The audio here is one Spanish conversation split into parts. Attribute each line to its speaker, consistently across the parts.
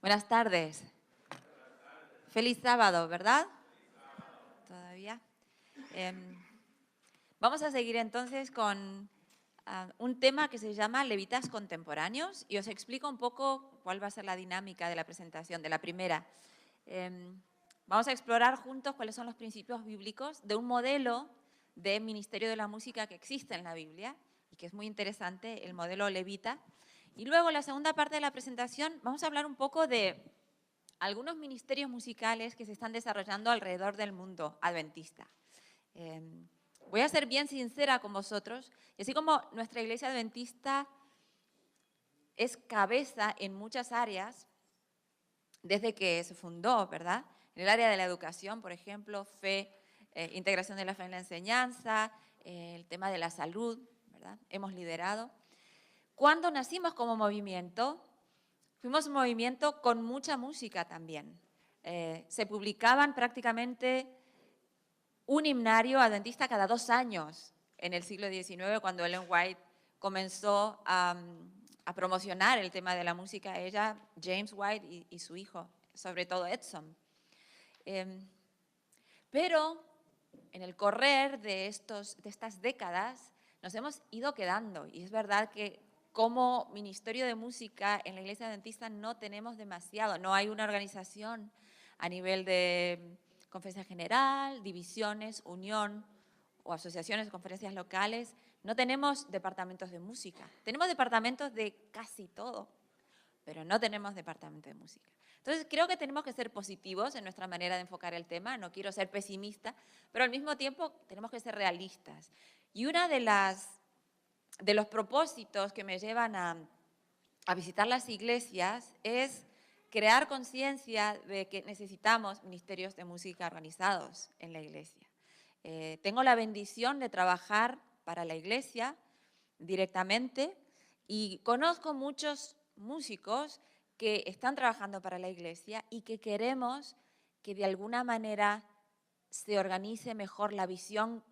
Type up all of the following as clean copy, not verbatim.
Speaker 1: Buenas tardes. Feliz sábado, ¿verdad? Todavía. Vamos a seguir entonces con un tema que se llama Levitas contemporáneos y os explico un poco cuál va a ser la dinámica de la presentación, de la primera. Vamos a explorar juntos cuáles son los principios bíblicos de un modelo de ministerio de la música que existe en la Biblia y que es muy interesante, el modelo levita. Y luego, en la segunda parte de la presentación, vamos a hablar un poco de algunos ministerios musicales que se están desarrollando alrededor del mundo adventista. Voy a ser bien sincera con vosotros, y así como nuestra iglesia adventista es cabeza en muchas áreas desde que se fundó, ¿verdad? En el área de la educación, por ejemplo, fe, integración de la fe en la enseñanza, el tema de la salud, ¿verdad? Hemos liderado. Cuando nacimos como movimiento, fuimos un movimiento con mucha música también. Se publicaban prácticamente un himnario adventista cada 2 años en el siglo XIX, cuando Ellen White comenzó a promocionar el tema de la música, ella, James White y su hijo, sobre todo Edson. Pero en el correr de estas décadas nos hemos ido quedando, y es verdad que como ministerio de música en la iglesia adventista no tenemos demasiado, no hay una organización a nivel de conferencia general, divisiones, unión o asociaciones, conferencias locales, no tenemos departamentos de música. Tenemos departamentos de casi todo, pero no tenemos departamento de música. Entonces, creo que tenemos que ser positivos en nuestra manera de enfocar el tema, no quiero ser pesimista, pero al mismo tiempo tenemos que ser realistas. Y una de los propósitos que me llevan a visitar las iglesias es crear conciencia de que necesitamos ministerios de música organizados en la iglesia. Tengo la bendición de trabajar para la iglesia directamente y conozco muchos músicos que están trabajando para la iglesia y que queremos que de alguna manera se organice mejor la visión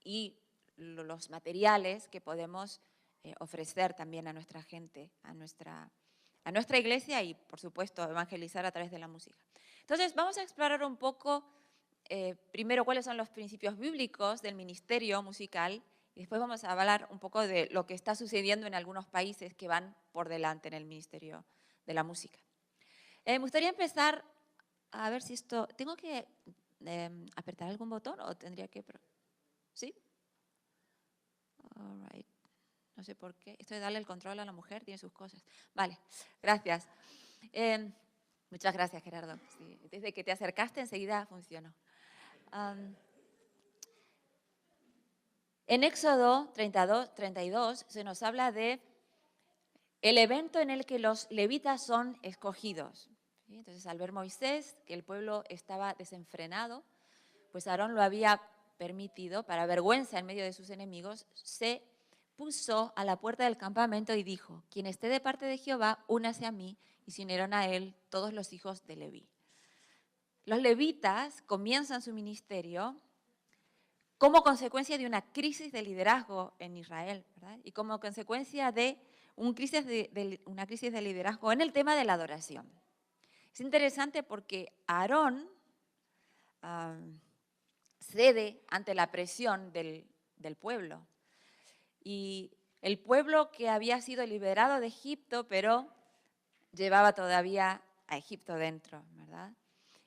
Speaker 1: y los materiales que podemos ofrecer también a nuestra gente, a nuestra iglesia y, por supuesto, evangelizar a través de la música. Entonces, vamos a explorar un poco, primero, cuáles son los principios bíblicos del ministerio musical y después vamos a hablar un poco de lo que está sucediendo en algunos países que van por delante en el ministerio de la música. Me gustaría empezar a ver si esto... ¿Tengo que apretar algún botón o tendría que...? ¿Sí? All right. No sé por qué. Esto de darle el control a la mujer tiene sus cosas. Vale, gracias. Muchas gracias, Gerardo. Sí, desde que te acercaste enseguida funcionó. En Éxodo 32 se nos habla de el evento en el que los levitas son escogidos. ¿Sí? Entonces, al ver Moisés que el pueblo estaba desenfrenado, pues Aarón lo había permitido, para vergüenza en medio de sus enemigos, se puso a la puerta del campamento y dijo: quien esté de parte de Jehová, únase a mí. Y se unieron a él todos los hijos de Leví. Los levitas comienzan su ministerio como consecuencia de una crisis de liderazgo en Israel, ¿verdad? Y como consecuencia de una crisis de liderazgo en el tema de la adoración. Es interesante porque Aarón cede ante la presión del pueblo. Y el pueblo que había sido liberado de Egipto, pero llevaba todavía a Egipto dentro, ¿verdad?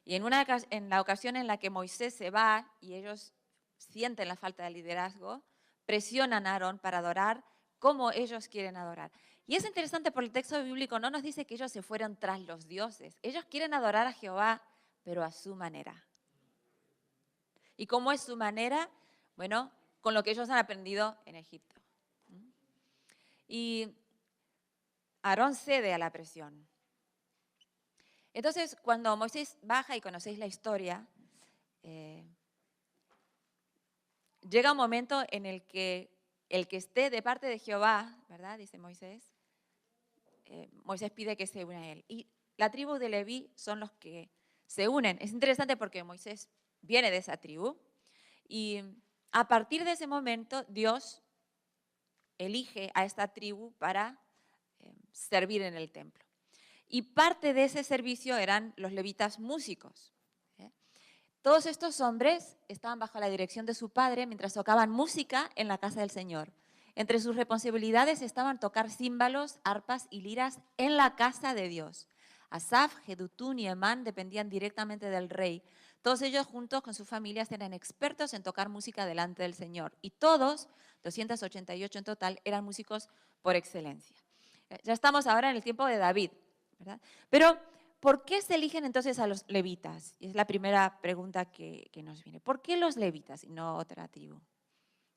Speaker 1: Y en la ocasión en la que Moisés se va y ellos sienten la falta de liderazgo, presionan a Aarón para adorar como ellos quieren adorar. Y es interesante porque el texto bíblico no nos dice que ellos se fueron tras los dioses. Ellos quieren adorar a Jehová, pero a su manera. ¿Y cómo es su manera? Bueno, con lo que ellos han aprendido en Egipto. Y Aarón cede a la presión. Entonces, cuando Moisés baja, y conocéis la historia, llega un momento en el que esté de parte de Jehová, ¿verdad? Dice Moisés, Moisés pide que se una a él. Y la tribu de Leví son los que se unen. Es interesante porque Moisés viene de esa tribu y a partir de ese momento Dios elige a esta tribu para servir en el templo. Y parte de ese servicio eran los levitas músicos. Todos estos hombres estaban bajo la dirección de su padre mientras tocaban música en la casa del Señor. Entre sus responsabilidades estaban tocar címbalos, arpas y liras en la casa de Dios. Asaf, Jedutún y Emán dependían directamente del rey. Todos ellos juntos con sus familias eran expertos en tocar música delante del Señor. Y todos, 288 en total, eran músicos por excelencia. Ya estamos ahora en el tiempo de David, ¿verdad? Pero, ¿por qué se eligen entonces a los levitas? Y es la primera pregunta que nos viene. ¿Por qué los levitas y no otra tribu?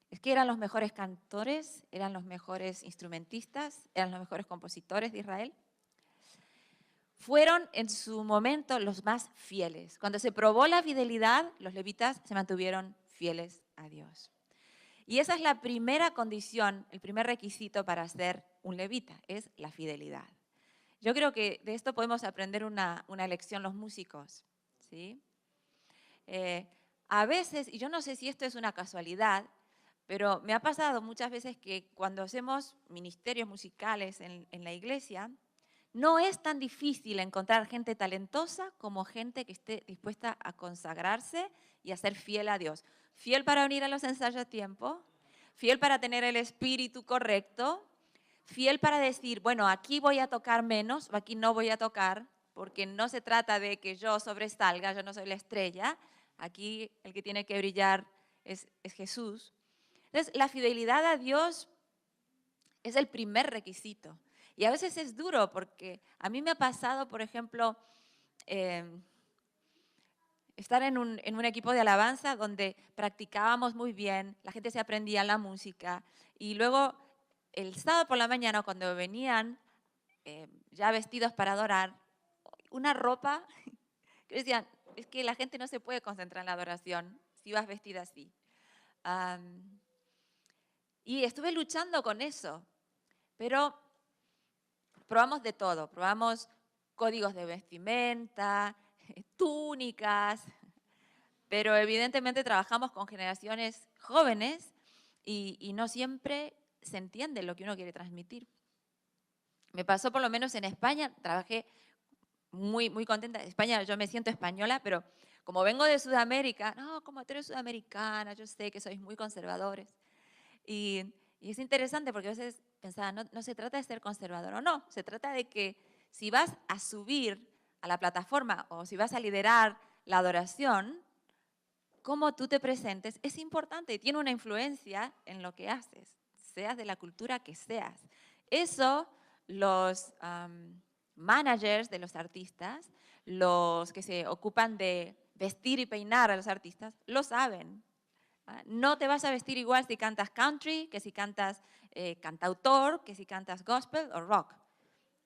Speaker 1: ¿Es que eran los mejores cantores? ¿Eran los mejores instrumentistas? ¿Eran los mejores compositores de Israel? Fueron en su momento los más fieles. Cuando se probó la fidelidad, los levitas se mantuvieron fieles a Dios. Y esa es la primera condición, el primer requisito para ser un levita, es la fidelidad. Yo creo que de esto podemos aprender una lección los músicos, ¿sí? A veces, y yo no sé si esto es una casualidad, pero me ha pasado muchas veces que cuando hacemos ministerios musicales en la iglesia, no es tan difícil encontrar gente talentosa como gente que esté dispuesta a consagrarse y a ser fiel a Dios. Fiel para venir a los ensayos a tiempo, fiel para tener el espíritu correcto, fiel para decir, bueno, aquí voy a tocar menos o aquí no voy a tocar, porque no se trata de que yo sobresalga, yo no soy la estrella, aquí el que tiene que brillar es Jesús. Entonces, la fidelidad a Dios es el primer requisito. Y a veces es duro porque a mí me ha pasado, por ejemplo, estar en un equipo de alabanza donde practicábamos muy bien, la gente se aprendía la música y luego el sábado por la mañana cuando venían ya vestidos para adorar, una ropa que decían, es que la gente no se puede concentrar en la adoración si vas vestida así. Y estuve luchando con eso, pero probamos de todo, probamos códigos de vestimenta, túnicas, pero evidentemente trabajamos con generaciones jóvenes y no siempre se entiende lo que uno quiere transmitir. Me pasó por lo menos en España, trabajé muy, muy contenta. En España yo me siento española, pero como vengo de Sudamérica, no, como tú eres sudamericana, yo sé que sois muy conservadores. Y es interesante porque a veces pensaba, no se trata de ser conservador o no, se trata de que si vas a subir a la plataforma o si vas a liderar la adoración, cómo tú te presentes es importante y tiene una influencia en lo que haces, seas de la cultura que seas. Eso los managers de los artistas, los que se ocupan de vestir y peinar a los artistas, lo saben. No te vas a vestir igual si cantas country, que si cantas cantautor, que si cantas gospel o rock.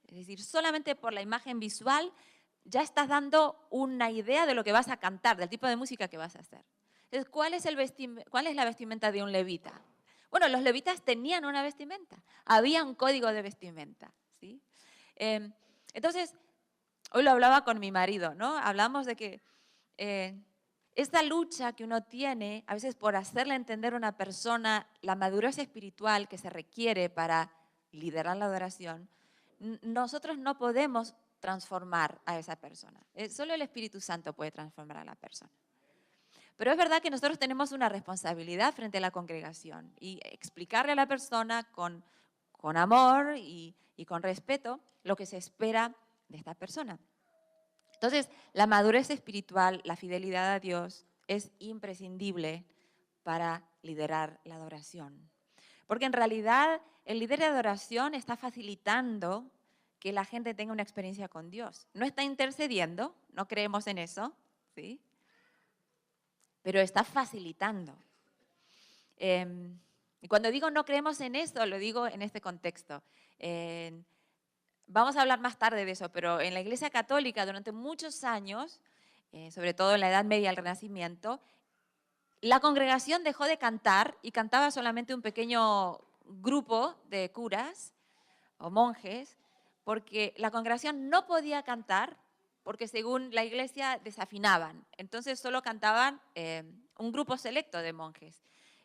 Speaker 1: Es decir, solamente por la imagen visual ya estás dando una idea de lo que vas a cantar, del tipo de música que vas a hacer. Entonces, ¿cuál es la vestimenta de un levita? Bueno, los levitas tenían una vestimenta, había un código de vestimenta, ¿sí? Entonces, hoy lo hablaba con mi marido, ¿no? Hablamos de que esta lucha que uno tiene, a veces por hacerle entender a una persona la madurez espiritual que se requiere para liderar la adoración, nosotros no podemos transformar a esa persona. Solo el Espíritu Santo puede transformar a la persona. Pero es verdad que nosotros tenemos una responsabilidad frente a la congregación y explicarle a la persona con amor y con respeto lo que se espera de esta persona. Entonces, la madurez espiritual, la fidelidad a Dios es imprescindible para liderar la adoración. Porque en realidad el líder de adoración está facilitando que la gente tenga una experiencia con Dios. No está intercediendo, no creemos en eso, ¿sí? Pero está facilitando. Y cuando digo no creemos en eso, lo digo en este contexto. Vamos a hablar más tarde de eso, pero en la Iglesia Católica durante muchos años, sobre todo en la Edad Media, el Renacimiento, la congregación dejó de cantar y cantaba solamente un pequeño grupo de curas o monjes, porque la congregación no podía cantar porque según la iglesia desafinaban. Entonces solo cantaban un grupo selecto de monjes.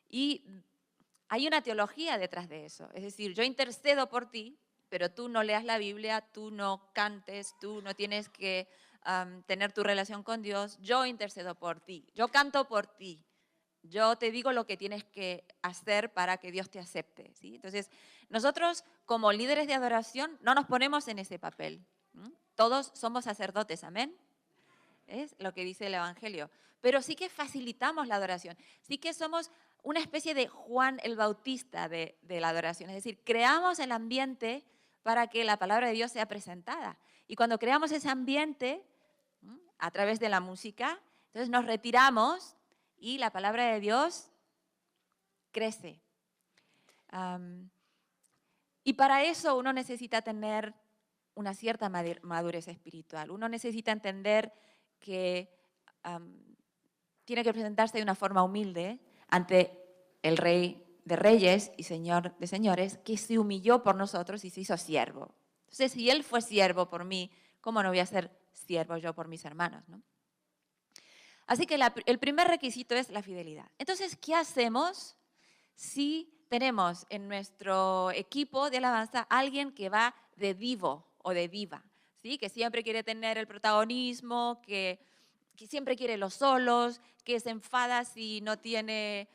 Speaker 1: Y hay una teología detrás de eso. Es decir, yo intercedo por ti, pero tú no leas la Biblia, tú no cantes, tú no tienes que tener tu relación con Dios, yo intercedo por ti, yo canto por ti, yo te digo lo que tienes que hacer para que Dios te acepte, ¿sí? Entonces, nosotros como líderes de adoración no nos ponemos en ese papel. Todos somos sacerdotes, amén. Es lo que dice el Evangelio. Pero sí que facilitamos la adoración. Sí que somos una especie de Juan el Bautista de la adoración. Es decir, creamos el ambiente para que la palabra de Dios sea presentada. Y cuando creamos ese ambiente, a través de la música, entonces nos retiramos y la palabra de Dios crece. Y para eso uno necesita tener una cierta madurez espiritual. Uno necesita entender que tiene que presentarse de una forma humilde ante el Rey de Reyes y Señor de Señores, que se humilló por nosotros y se hizo siervo. Entonces, si Él fue siervo por mí, ¿cómo no voy a ser siervo yo por mis hermanos, ¿no? Así que el primer requisito es la fidelidad. Entonces, ¿qué hacemos si tenemos en nuestro equipo de alabanza alguien que va de divo o de diva, ¿sí? Que siempre quiere tener el protagonismo, que siempre quiere los solos, que se enfada si no tiene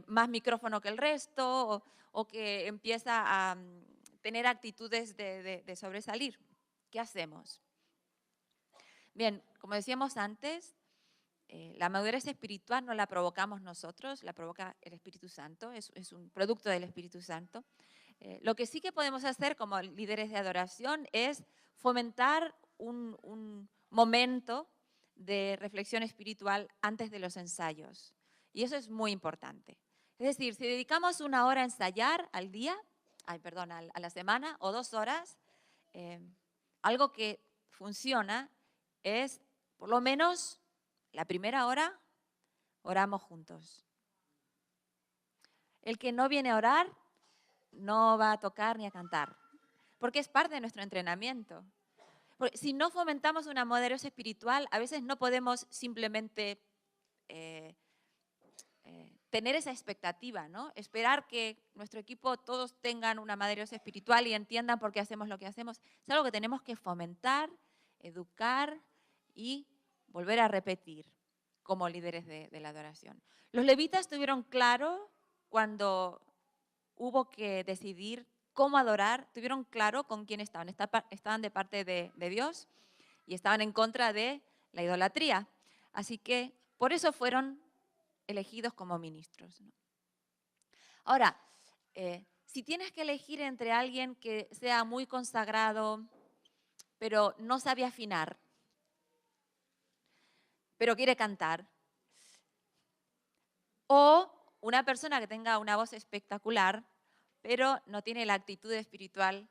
Speaker 1: más micrófono que el resto o que empieza a tener actitudes de sobresalir? ¿Qué hacemos? Bien, como decíamos antes, la madurez espiritual no la provocamos nosotros, la provoca el Espíritu Santo, es un producto del Espíritu Santo. Lo que sí que podemos hacer como líderes de adoración es fomentar un momento de reflexión espiritual antes de los ensayos. Y eso es muy importante. Es decir, si dedicamos 1 hora a ensayar al día, a la semana o 2 horas, algo que funciona es por lo menos la primera hora oramos juntos. El que no viene a orar no va a tocar ni a cantar, porque es parte de nuestro entrenamiento. Porque si no fomentamos una madurez espiritual, a veces no podemos simplemente tener esa expectativa, ¿no? Esperar que nuestro equipo todos tengan una madurez espiritual y entiendan por qué hacemos lo que hacemos. Es algo que tenemos que fomentar, educar y volver a repetir como líderes de la adoración. Los levitas tuvieron claro cuando hubo que decidir cómo adorar, tuvieron claro con quién estaban. Estaban de parte de Dios y estaban en contra de la idolatría. Así que por eso fueron elegidos como ministros, ¿no? Ahora, si tienes que elegir entre alguien que sea muy consagrado, pero no sabe afinar, pero quiere cantar, o una persona que tenga una voz espectacular, pero no tiene la actitud espiritual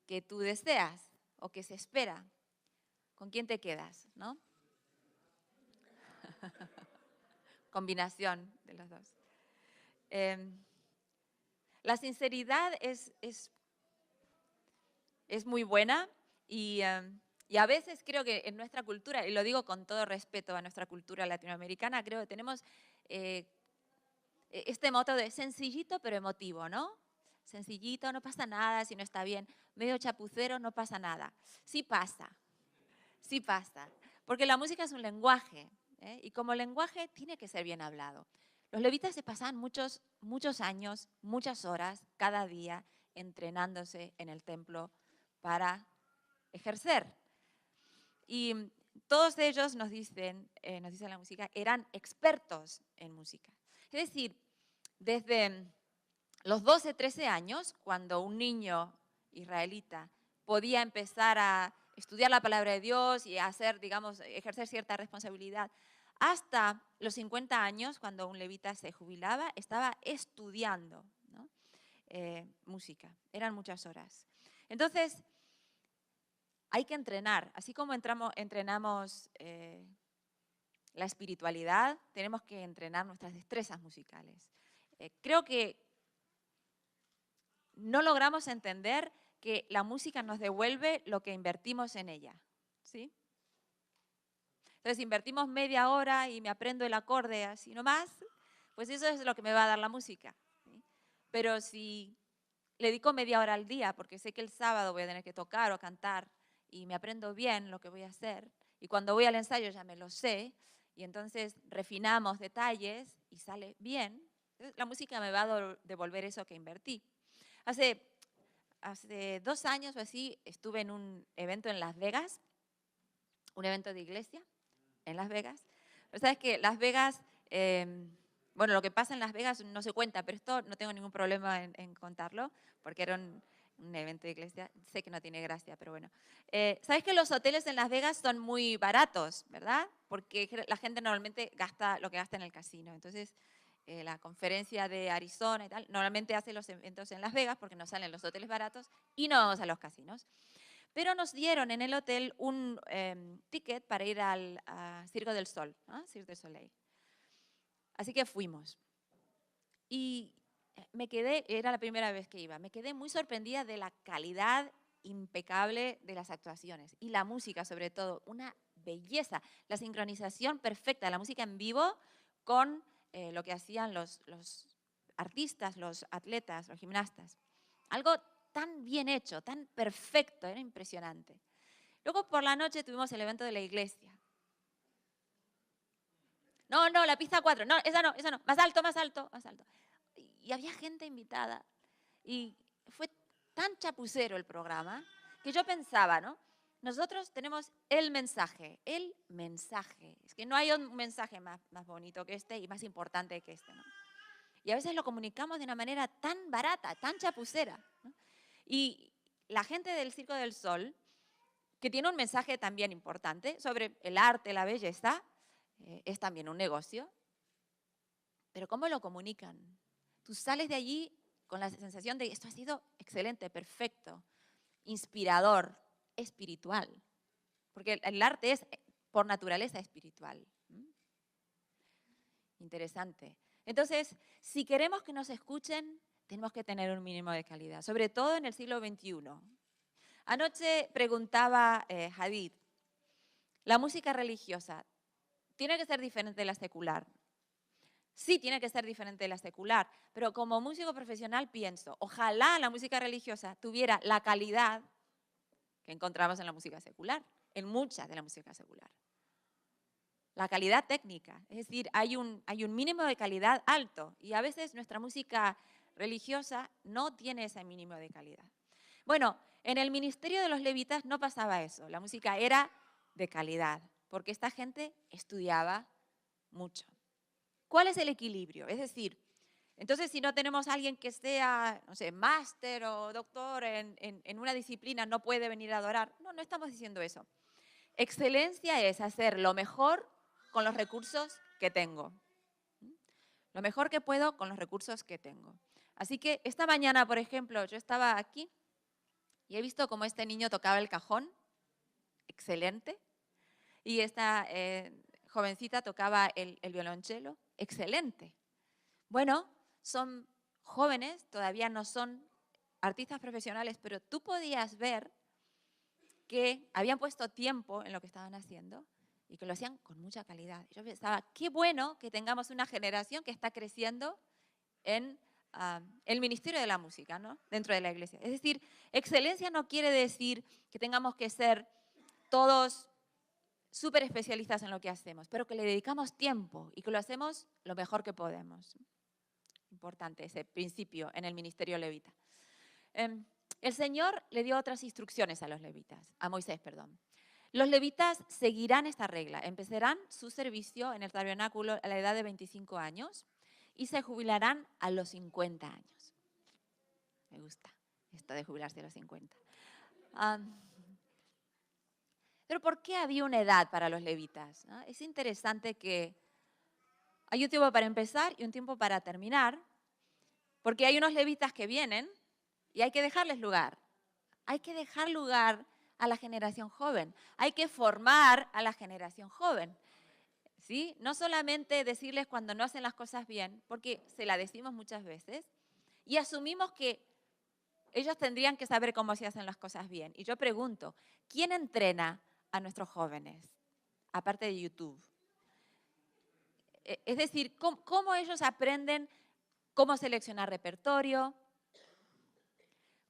Speaker 1: que tú deseas o que se espera, ¿con quién te quedas, no? Combinación de los dos. La sinceridad es muy buena y a veces creo que en nuestra cultura, y lo digo con todo respeto a nuestra cultura latinoamericana, creo que tenemos este moto de sencillito pero emotivo, ¿no? Sencillito, no pasa nada si no está bien. Medio chapucero, no pasa nada. Sí pasa, sí pasa. Porque la música es un lenguaje, ¿eh? Y como lenguaje tiene que ser bien hablado. Los levitas se pasaban muchos años, muchas horas, cada día, entrenándose en el templo para ejercer. Y todos ellos nos dice la música, eran expertos en música. Es decir, desde los 12, 13 años, cuando un niño israelita podía empezar a estudiar la palabra de Dios y a hacer, digamos, ejercer cierta responsabilidad, hasta los 50 años, cuando un levita se jubilaba, estaba estudiando, ¿no? Música. Eran muchas horas. Entonces, hay que entrenar. Así como entrenamos la espiritualidad, tenemos que entrenar nuestras destrezas musicales. Creo que no logramos entender que la música nos devuelve lo que invertimos en ella, ¿sí? Entonces, si invertimos media hora y me aprendo el acorde así nomás, pues eso es lo que me va a dar la música, ¿sí? Pero si le dedico media hora al día porque sé que el sábado voy a tener que tocar o cantar y me aprendo bien lo que voy a hacer. Y cuando voy al ensayo ya me lo sé y entonces refinamos detalles y sale bien. Entonces, la música me va a devolver eso que invertí. Hace 2 años o así estuve en un evento en Las Vegas, un evento de iglesia en Las Vegas. Pero sabes que Las Vegas, bueno, lo que pasa en Las Vegas no se cuenta, pero esto no tengo ningún problema en contarlo, porque era un evento de iglesia. Sé que no tiene gracia, pero bueno. Sabes que los hoteles en Las Vegas son muy baratos, ¿verdad? Porque la gente normalmente gasta lo que gasta en el casino. Entonces, la conferencia de Arizona y tal, normalmente hace los eventos en Las Vegas porque nos salen los hoteles baratos y no vamos a los casinos. Pero nos dieron en el hotel un ticket para ir al Circo del Sol, ¿no? Cirque du Soleil. Así que fuimos. Y me quedé, era la primera vez que iba, me quedé muy sorprendida de la calidad impecable de las actuaciones y la música sobre todo, una belleza, la sincronización perfecta, la música en vivo con lo que hacían los artistas, los atletas, los gimnastas. Algo tan bien hecho, tan perfecto, era impresionante. Luego por la noche tuvimos el evento de la iglesia. No, la pista 4, no, esa no, más alto, más alto, más alto. Y había gente invitada y fue tan chapucero el programa que yo pensaba, ¿no? Nosotros tenemos el mensaje. Es que no hay un mensaje más bonito que este y más importante que este, ¿no? Y a veces lo comunicamos de una manera tan barata, tan chapucera, ¿no? Y la gente del Circo del Sol, que tiene un mensaje también importante sobre el arte, la belleza, es también un negocio, pero ¿cómo lo comunican? Tú sales de allí con la sensación de esto ha sido excelente, perfecto, inspirador, espiritual, porque el arte es por naturaleza espiritual. Interesante. Entonces, si queremos que nos escuchen, tenemos que tener un mínimo de calidad, sobre todo en el siglo XXI. Anoche preguntaba Hadid, ¿la música religiosa tiene que ser diferente de la secular? Sí, tiene que ser diferente de la secular, pero como músico profesional pienso, ojalá la música religiosa tuviera la calidad que encontramos en la música secular, en mucha de la música secular. La calidad técnica, es decir, hay un mínimo de calidad alto y a veces nuestra música religiosa no tiene ese mínimo de calidad. Bueno, en el ministerio de los levitas no pasaba eso, la música era de calidad, porque esta gente estudiaba mucho. ¿Cuál es el equilibrio? Es decir, entonces si no tenemos a alguien que sea, no sé, máster o doctor en una disciplina, no puede venir a adorar. No estamos diciendo eso. Excelencia es hacer lo mejor con los recursos que tengo. Lo mejor que puedo con los recursos que tengo. Así que esta mañana, por ejemplo, yo estaba aquí y he visto cómo este niño tocaba el cajón, excelente, y esta jovencita tocaba el violonchelo, excelente. Bueno, son jóvenes, todavía no son artistas profesionales, pero tú podías ver que habían puesto tiempo en lo que estaban haciendo y que lo hacían con mucha calidad. Yo pensaba, qué bueno que tengamos una generación que está creciendo en el ministerio de la música, ¿no? Dentro de la iglesia. Es decir, excelencia no quiere decir que tengamos que ser todos súper especialistas en lo que hacemos, pero que le dedicamos tiempo y que lo hacemos lo mejor que podemos. Importante ese principio en el ministerio levita. El Señor le dio otras instrucciones a los levitas, a Moisés, perdón. Los levitas seguirán esta regla, empezarán su servicio en el tabernáculo a la edad de 25 años y se jubilarán a los 50 años. Me gusta esto de jubilarse a los 50. Pero ¿por qué había una edad para los levitas? ¿No? Es interesante que hay un tiempo para empezar y un tiempo para terminar, porque hay unos levitas que vienen y hay que dejarles lugar. Hay que dejar lugar a la generación joven. Hay que formar a la generación joven. ¿Sí? No solamente decirles cuando no hacen las cosas bien, porque se la decimos muchas veces, y asumimos que ellos tendrían que saber cómo se hacen las cosas bien. Y yo pregunto, ¿quién entrena a nuestros jóvenes? Aparte de YouTube. Es decir, ¿cómo ellos aprenden cómo seleccionar repertorio?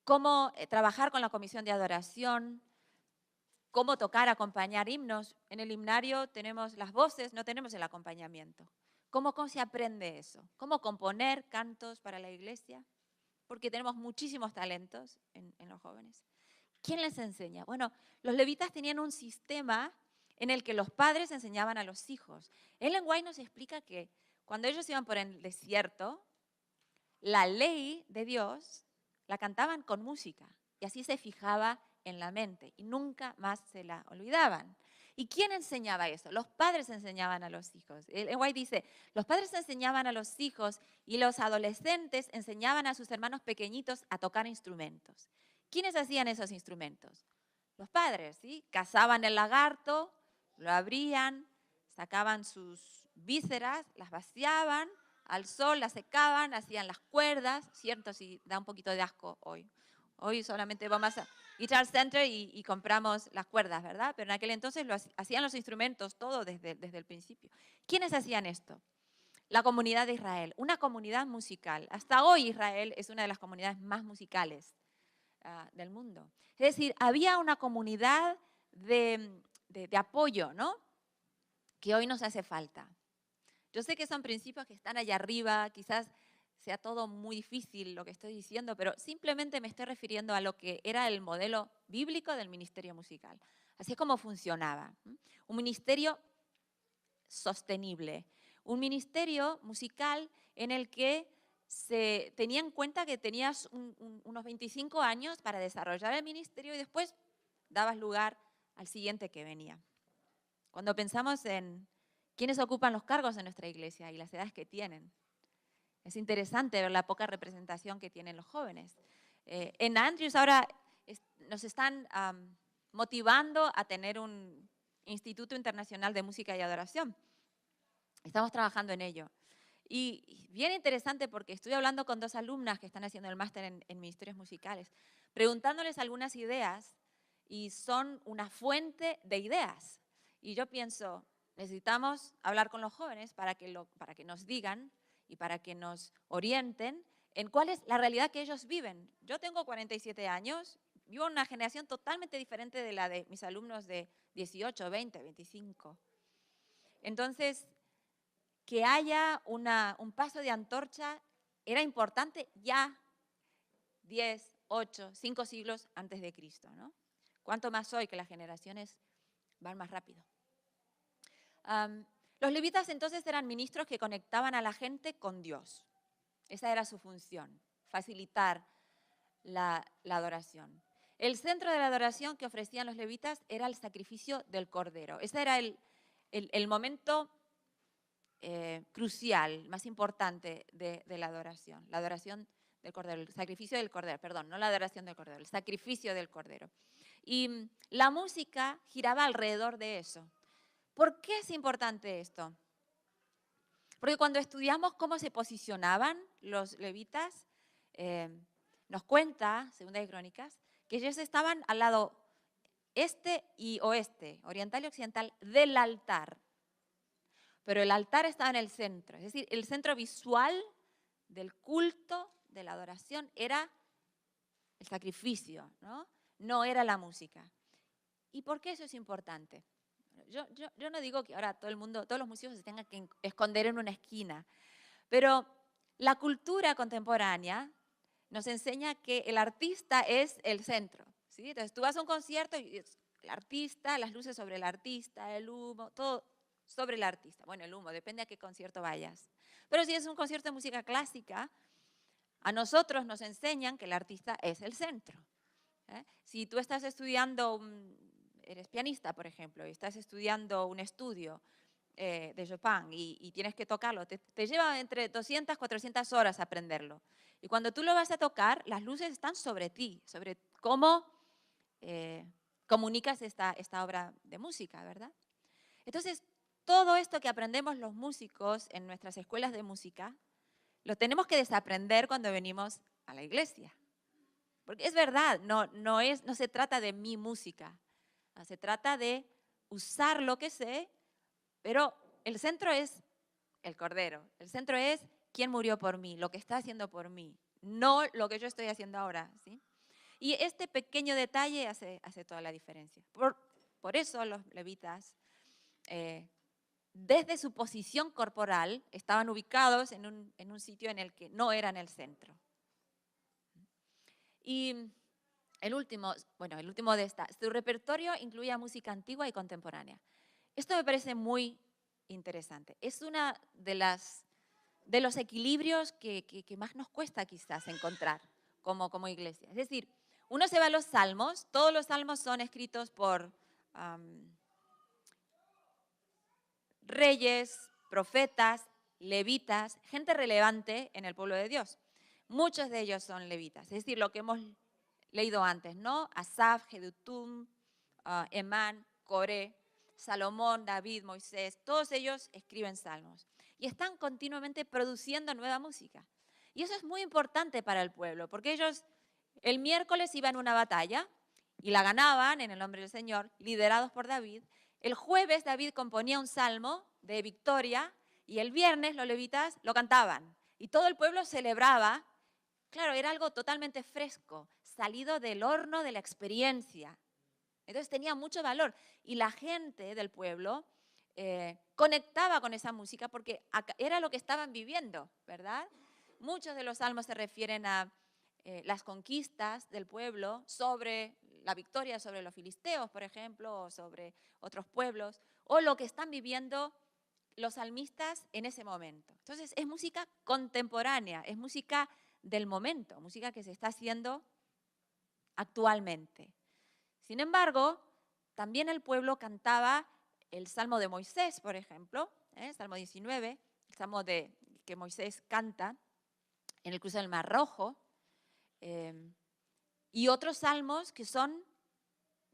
Speaker 1: cómo trabajar con la comisión de adoración, cómo tocar, acompañar himnos. En el himnario tenemos las voces, no tenemos el acompañamiento. ¿Cómo se aprende eso? ¿Cómo componer cantos para la iglesia? Porque tenemos muchísimos talentos en los jóvenes. ¿Quién les enseña? Bueno, los levitas tenían un sistema en el que los padres enseñaban a los hijos. Ellen White nos explica que cuando ellos iban por el desierto, la ley de Dios la cantaban con música y así se fijaba en la mente y nunca más se la olvidaban. ¿Y quién enseñaba eso? Los padres enseñaban a los hijos. Ellen White dice, los padres enseñaban a los hijos y los adolescentes enseñaban a sus hermanos pequeñitos a tocar instrumentos. ¿Quiénes hacían esos instrumentos? Los padres, ¿sí? Cazaban el lagarto, lo abrían, sacaban sus vísceras, las vaciaban al sol, las secaban, hacían las cuerdas, cierto, si da un poquito de asco hoy. Hoy solamente vamos a Guitar Center y compramos las cuerdas, ¿verdad? Pero en aquel entonces hacían los instrumentos, todo desde el principio. ¿Quiénes hacían esto? La comunidad de Israel, una comunidad musical. Hasta hoy Israel es una de las comunidades más musicales del mundo. Es decir, había una comunidad de apoyo, ¿no? Que hoy nos hace falta. Yo sé que son principios que están allá arriba, quizás sea todo muy difícil lo que estoy diciendo, pero simplemente me estoy refiriendo a lo que era el modelo bíblico del ministerio musical. Así es como funcionaba. Un ministerio sostenible, un ministerio musical en el que se tenía en cuenta que tenías unos 25 años para desarrollar el ministerio y después dabas lugar al siguiente que venía. Cuando pensamos en quiénes ocupan los cargos en nuestra iglesia y las edades que tienen, es interesante ver la poca representación que tienen los jóvenes. En Andrews ahora nos están motivando a tener un Instituto Internacional de Música y Adoración. Estamos trabajando en ello. Y bien interesante porque estoy hablando con 2 alumnas que están haciendo el máster en ministerios musicales, preguntándoles algunas ideas y son una fuente de ideas. Y yo pienso, necesitamos hablar con los jóvenes para que nos digan y para que nos orienten en cuál es la realidad que ellos viven. Yo tengo 47 años, vivo en una generación totalmente diferente de la de mis alumnos de 18, 20, 25. Entonces, que haya un paso de antorcha era importante ya 10, 8, 5 siglos antes de Cristo, ¿no? Cuánto más hoy que las generaciones van más rápido. Los levitas entonces eran ministros que conectaban a la gente con Dios. Esa era su función, facilitar la adoración. El centro de la adoración que ofrecían los levitas era el sacrificio del cordero. Ese era el momento crucial, más importante de la adoración del cordero, el sacrificio del cordero, perdón, no la adoración del cordero, el sacrificio del cordero. Y la música giraba alrededor de eso. ¿Por qué es importante esto? Porque cuando estudiamos cómo se posicionaban los levitas, nos cuenta, segunda de Crónicas, que ellos estaban al lado este y oeste, oriental y occidental, del altar. Pero el altar estaba en el centro, es decir, el centro visual del culto, de la adoración, era el sacrificio, ¿no? No era la música. ¿Y por qué eso es importante? Yo no digo que ahora todos los músicos se tengan que esconder en una esquina, pero la cultura contemporánea nos enseña que el artista es el centro, ¿sí? Entonces tú vas a un concierto y el artista, las luces sobre el artista, el humo, todo sobre el artista. Bueno, el humo, depende a qué concierto vayas. Pero si es un concierto de música clásica, a nosotros nos enseñan que el artista es el centro. Si tú estás estudiando, eres pianista, por ejemplo, y estás estudiando un estudio de Chopin y tienes que tocarlo, te lleva entre 200, 400 horas aprenderlo. Y cuando tú lo vas a tocar, las luces están sobre ti, sobre cómo comunicas esta obra de música, ¿verdad? Entonces, todo esto que aprendemos los músicos en nuestras escuelas de música, lo tenemos que desaprender cuando venimos a la iglesia. Porque es verdad, no se trata de mi música, se trata de usar lo que sé, pero el centro es el Cordero, el centro es quién murió por mí, lo que está haciendo por mí, no lo que yo estoy haciendo ahora, ¿sí? Y este pequeño detalle hace toda la diferencia. Por eso los levitas, desde su posición corporal, estaban ubicados en un sitio en el que no eran el centro. Y el último de su repertorio incluía música antigua y contemporánea. Esto me parece muy interesante. Es una de los equilibrios que más nos cuesta quizás encontrar como iglesia. Es decir, uno se va a los salmos, todos los salmos son escritos por reyes, profetas, levitas, gente relevante en el pueblo de Dios. Muchos de ellos son levitas, es decir, lo que hemos leído antes, ¿no? Asaf, Jedutum, Emán, Coré, Salomón, David, Moisés, todos ellos escriben salmos y están continuamente produciendo nueva música. Y eso es muy importante para el pueblo, porque ellos el miércoles iban a una batalla y la ganaban en el nombre del Señor, liderados por David. El jueves David componía un salmo de victoria y el viernes los levitas lo cantaban. Y todo el pueblo celebraba. Claro, era algo totalmente fresco, salido del horno de la experiencia. Entonces tenía mucho valor. Y la gente del pueblo conectaba con esa música porque era lo que estaban viviendo, ¿verdad? Muchos de los salmos se refieren a las conquistas del pueblo sobre la victoria sobre los filisteos, por ejemplo, o sobre otros pueblos, o lo que están viviendo los salmistas en ese momento. Entonces es música contemporánea, es música del momento, música que se está haciendo actualmente. Sin embargo, también el pueblo cantaba el Salmo de Moisés, por ejemplo, el Salmo 19, el Salmo que Moisés canta en el cruce del Mar Rojo, y otros salmos que son,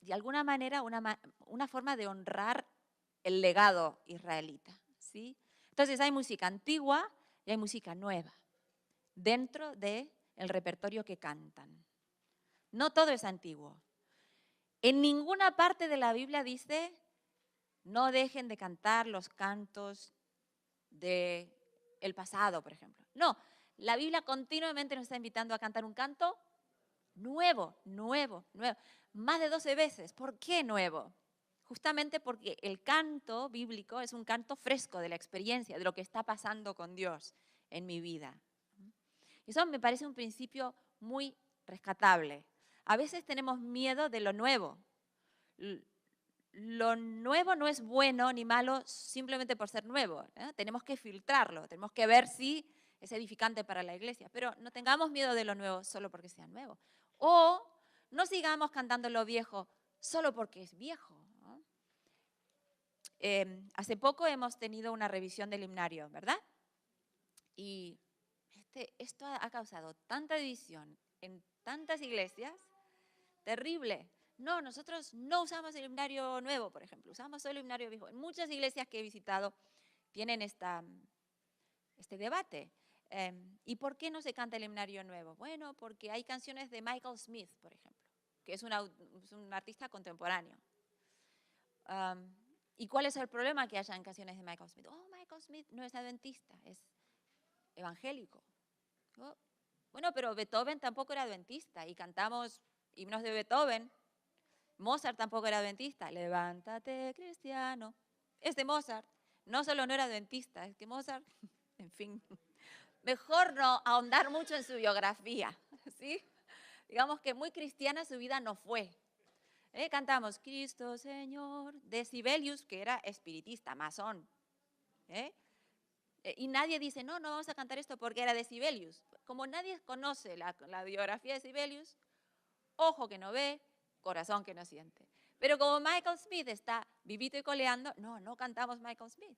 Speaker 1: de alguna manera, una forma de honrar el legado israelita, ¿sí? Entonces hay música antigua y hay música nueva dentro del repertorio que cantan. No todo es antiguo. En ninguna parte de la Biblia dice, no dejen de cantar los cantos del pasado, por ejemplo. No, la Biblia continuamente nos está invitando a cantar un canto nuevo, nuevo, nuevo. Más de 12 veces. ¿Por qué nuevo? Justamente porque el canto bíblico es un canto fresco de la experiencia, de lo que está pasando con Dios en mi vida. Y eso me parece un principio muy rescatable. A veces tenemos miedo de lo nuevo. Lo nuevo no es bueno ni malo simplemente por ser nuevo. Tenemos que filtrarlo, tenemos que ver si es edificante para la iglesia. Pero no tengamos miedo de lo nuevo solo porque sea nuevo. O no sigamos cantando lo viejo solo porque es viejo. Hace poco hemos tenido una revisión del himnario, ¿verdad? Y esto ha causado tanta división en tantas iglesias, terrible. No, nosotros no usamos el himnario nuevo, por ejemplo, usamos solo el himnario viejo. En muchas iglesias que he visitado tienen este debate. ¿Y por qué no se canta el himnario nuevo? Bueno, porque hay canciones de Michael Smith, por ejemplo, que es un artista contemporáneo. ¿Y cuál es el problema que hayan canciones de Michael Smith? Oh, Michael Smith no es adventista, es evangélico. Oh, bueno, pero Beethoven tampoco era adventista y cantamos himnos de Beethoven. Mozart tampoco era adventista. Levántate, cristiano. Es de Mozart. No solo no era adventista, es que Mozart, en fin, mejor no ahondar mucho en su biografía, ¿sí? Digamos que muy cristiana su vida no fue. Cantamos Cristo Señor, de Sibelius, que era espiritista, masón. Y nadie dice, no vamos a cantar esto porque era de Sibelius. Como nadie conoce la biografía de Sibelius, ojo que no ve, corazón que no siente. Pero como Michael Smith está vivito y coleando, no cantamos Michael Smith.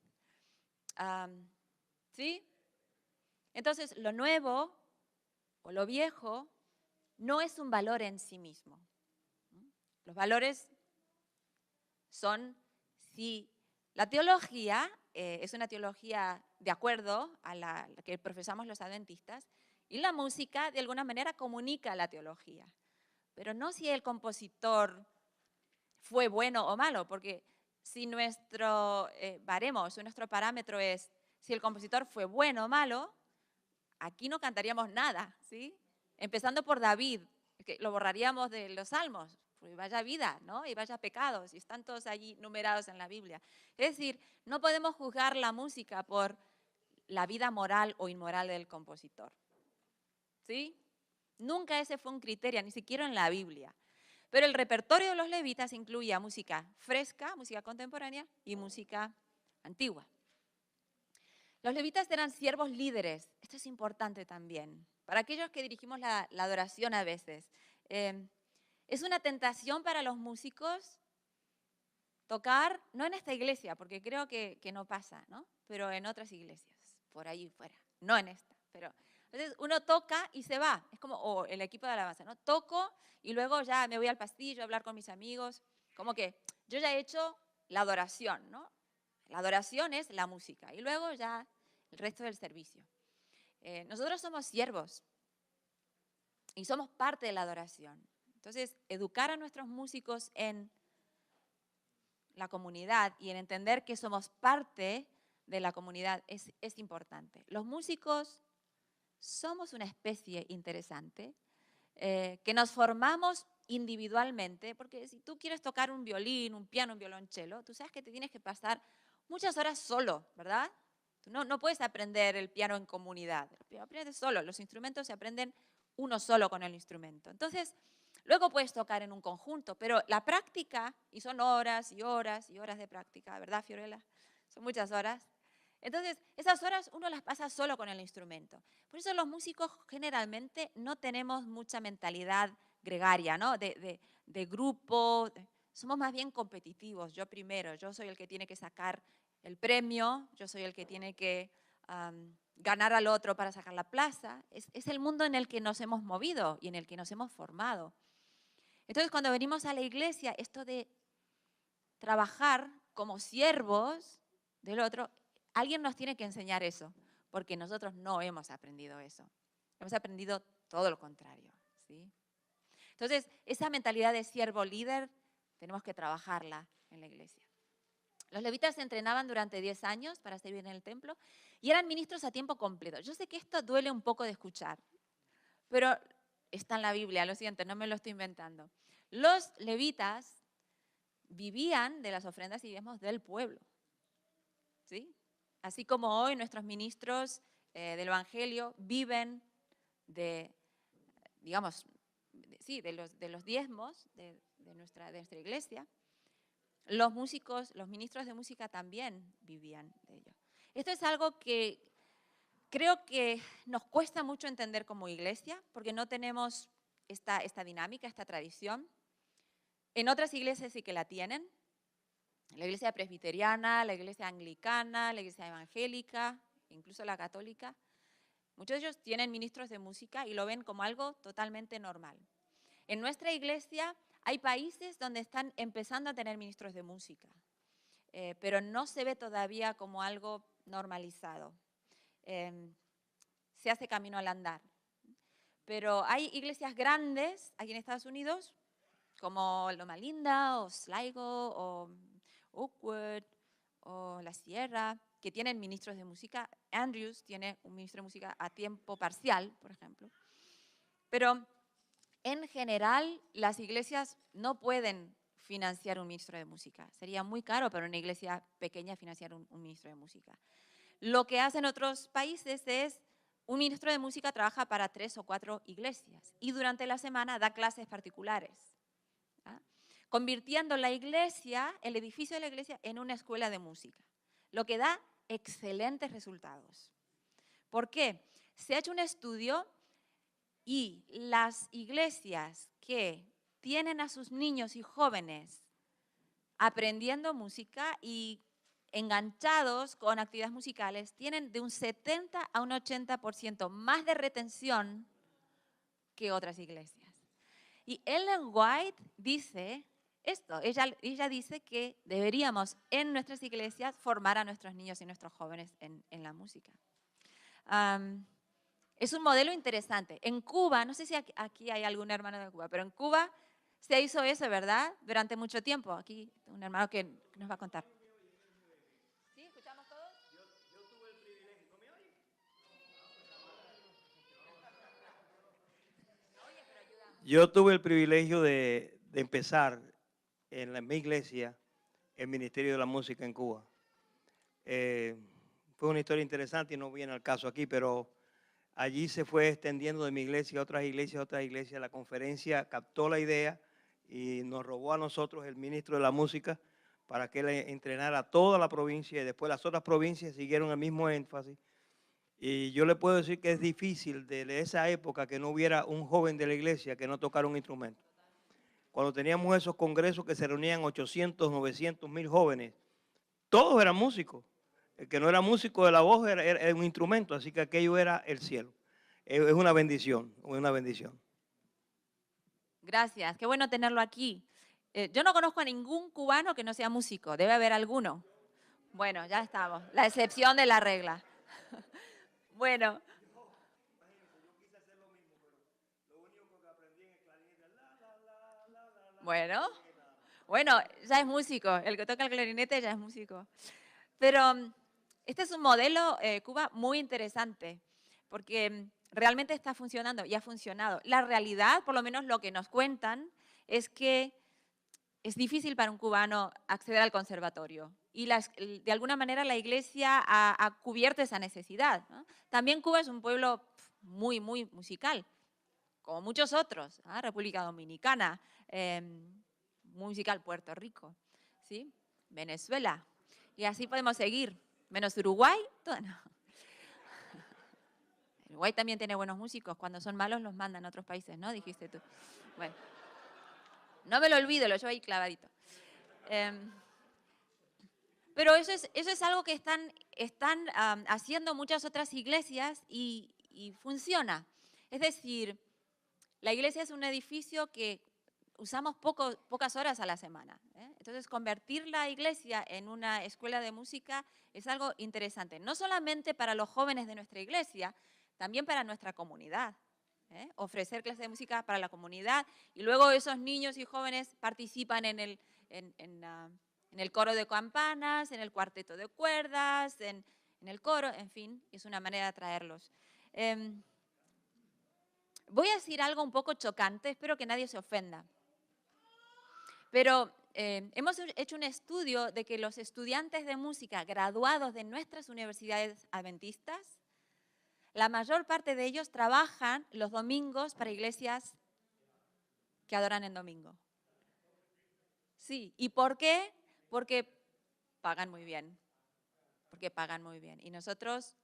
Speaker 1: ¿Sí? Entonces, lo nuevo o lo viejo no es un valor en sí mismo. Los valores son, si la teología es una teología de acuerdo a la que profesamos los adventistas, y la música de alguna manera comunica la teología. Pero no si el compositor fue bueno o malo, porque si nuestro baremo, si nuestro parámetro es si el compositor fue bueno o malo, aquí no cantaríamos nada, ¿sí? Empezando por David, que lo borraríamos de los salmos. Pues vaya vida, ¿no? Y vaya pecados, y están todos allí numerados en la Biblia. Es decir, no podemos juzgar la música por la vida moral o inmoral del compositor. ¿Sí? Nunca ese fue un criterio, ni siquiera en la Biblia. Pero el repertorio de los levitas incluía música fresca, música contemporánea y música antigua. Los levitas eran siervos líderes. Esto es importante también. Para aquellos que dirigimos la adoración a veces. Es una tentación para los músicos tocar, no en esta iglesia, porque creo que no pasa, ¿no? Pero en otras iglesias, por ahí fuera. No en esta, pero... Entonces uno toca y se va. Es como o el equipo de alabanza, ¿no? Toco y luego ya me voy al pasillo a hablar con mis amigos. Como que yo ya he hecho la adoración, ¿no? La adoración es la música y luego ya el resto del servicio. Nosotros somos siervos y somos parte de la adoración. Entonces, educar a nuestros músicos en la comunidad y en entender que somos parte de la comunidad es importante. Los músicos somos una especie interesante, que nos formamos individualmente, porque si tú quieres tocar un violín, un piano, un violonchelo, tú sabes que te tienes que pasar muchas horas solo, ¿verdad? Tú no puedes aprender el piano en comunidad, aprendes solo, los instrumentos se aprenden uno solo con el instrumento. Entonces, luego puedes tocar en un conjunto, pero la práctica, y son horas y horas y horas de práctica, ¿verdad, Fiorella? Son muchas horas. Entonces, esas horas uno las pasa solo con el instrumento. Por eso los músicos generalmente no tenemos mucha mentalidad gregaria, ¿no? De grupo. Somos más bien competitivos. Yo primero, yo soy el que tiene que sacar el premio, yo soy el que tiene que ganar al otro para sacar la plaza. Es el mundo en el que nos hemos movido y en el que nos hemos formado. Entonces, cuando venimos a la iglesia, esto de trabajar como siervos del otro, alguien nos tiene que enseñar eso, porque nosotros no hemos aprendido eso. Hemos aprendido todo lo contrario, ¿sí? Entonces, esa mentalidad de siervo líder tenemos que trabajarla en la iglesia. Los levitas se entrenaban durante 10 años para servir en el templo y eran ministros a tiempo completo. Yo sé que esto duele un poco de escuchar, pero está en la Biblia, lo siento, no me lo estoy inventando. Los levitas vivían de las ofrendas y diezmos del pueblo, ¿sí? Así como hoy nuestros ministros del Evangelio viven de, digamos, de los diezmos de nuestra iglesia, los músicos, los ministros de música también vivían de ello. Esto es algo que creo que nos cuesta mucho entender como iglesia, porque no tenemos esta dinámica, esta tradición. En otras iglesias sí que la tienen. La iglesia presbiteriana, la iglesia anglicana, la iglesia evangélica, incluso la católica. Muchos de ellos tienen ministros de música y lo ven como algo totalmente normal. En nuestra iglesia hay países donde están empezando a tener ministros de música, pero no se ve todavía como algo normalizado. Se hace camino al andar. Pero hay iglesias grandes aquí en Estados Unidos, como Loma Linda o Sligo o Oakwood o La Sierra, que tienen ministros de música. Andrews tiene un ministro de música a tiempo parcial, por ejemplo. Pero en general, las iglesias no pueden financiar un ministro de música. Sería muy caro para una iglesia pequeña financiar un ministro de música. Lo que hacen otros países es, un ministro de música trabaja para 3 o 4 iglesias y durante la semana da clases particulares, ¿ah? Convirtiendo la iglesia, el edificio de la iglesia, en una escuela de música, lo que da excelentes resultados. ¿Por qué? Se ha hecho un estudio y las iglesias que tienen a sus niños y jóvenes aprendiendo música y enganchados con actividades musicales tienen de un 70 a un 80% más de retención que otras iglesias. Y Ellen White dice esto, ella dice que deberíamos en nuestras iglesias formar a nuestros niños y nuestros jóvenes en la música. Es un modelo interesante. En Cuba, no sé si aquí hay algún hermano de Cuba, pero en Cuba se hizo eso, ¿verdad? Durante mucho tiempo. Aquí un hermano que nos va a contar. ¿Sí? ¿Escuchamos todos? Yo tuve el privilegio. ¿No me oyen? No oye, pero ayuda.
Speaker 2: Yo tuve el privilegio de empezar en mi iglesia el Ministerio de la Música en Cuba. Fue una historia interesante y no viene al caso aquí, pero allí se fue extendiendo de mi iglesia a otras iglesias, a otras iglesias. La conferencia captó la idea y nos robó a nosotros el ministro de la música para que él entrenara a toda la provincia y después las otras provincias siguieron el mismo énfasis. Y yo le puedo decir que es difícil de esa época que no hubiera un joven de la iglesia que no tocara un instrumento. Cuando teníamos esos congresos que se reunían 800, 900 mil jóvenes, todos eran músicos. El que no era músico de la voz era un instrumento, así que aquello era el cielo. Es una bendición, una bendición.
Speaker 1: Gracias, qué bueno tenerlo aquí. Yo no conozco a ningún cubano que no sea músico, debe haber alguno. Bueno, ya estamos, la excepción de la regla. Bueno. Bueno, ya es músico, el que toca el clarinete ya es músico. Pero este es un modelo, Cuba, muy interesante, porque realmente está funcionando y ha funcionado. La realidad, por lo menos lo que nos cuentan, es que es difícil para un cubano acceder al conservatorio. Y de alguna manera la Iglesia ha cubierto esa necesidad, ¿no? También Cuba es un pueblo muy, muy musical, como muchos otros, ¿no? República Dominicana, musical Puerto Rico, ¿sí? Venezuela, y así podemos seguir. Menos Uruguay, no. Uruguay también tiene buenos músicos, cuando son malos los mandan a otros países, ¿no? Dijiste tú. Bueno, no me lo olvido, lo llevo ahí clavadito. Pero eso es algo que están haciendo muchas otras iglesias y funciona. Es decir, la iglesia es un edificio que usamos pocas horas a la semana, ¿eh? Entonces, convertir la iglesia en una escuela de música es algo interesante, no solamente para los jóvenes de nuestra iglesia, también para nuestra comunidad, ¿eh? Ofrecer clases de música para la comunidad y luego esos niños y jóvenes participan en el coro de campanas, en el cuarteto de cuerdas, en el coro, en fin, es una manera de atraerlos. Voy a decir algo un poco chocante, espero que nadie se ofenda. Pero hemos hecho un estudio de que los estudiantes de música graduados de nuestras universidades adventistas, la mayor parte de ellos trabajan los domingos para iglesias que adoran en domingo. Sí, ¿y por qué? Porque pagan muy bien. Porque pagan muy bien. Y nosotros,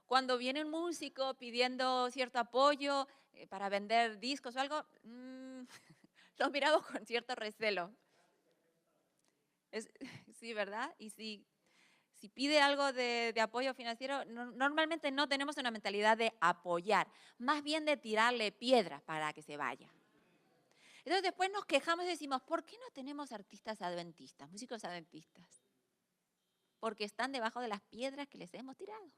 Speaker 1: cuando viene un músico pidiendo cierto apoyo para vender discos o algo, los miramos con cierto recelo. Sí, ¿verdad? Y si pide algo de apoyo financiero, normalmente no tenemos una mentalidad de apoyar, más bien de tirarle piedras para que se vaya. Entonces después nos quejamos y decimos, ¿por qué no tenemos artistas adventistas, músicos adventistas? Porque están debajo de las piedras que les hemos tirado.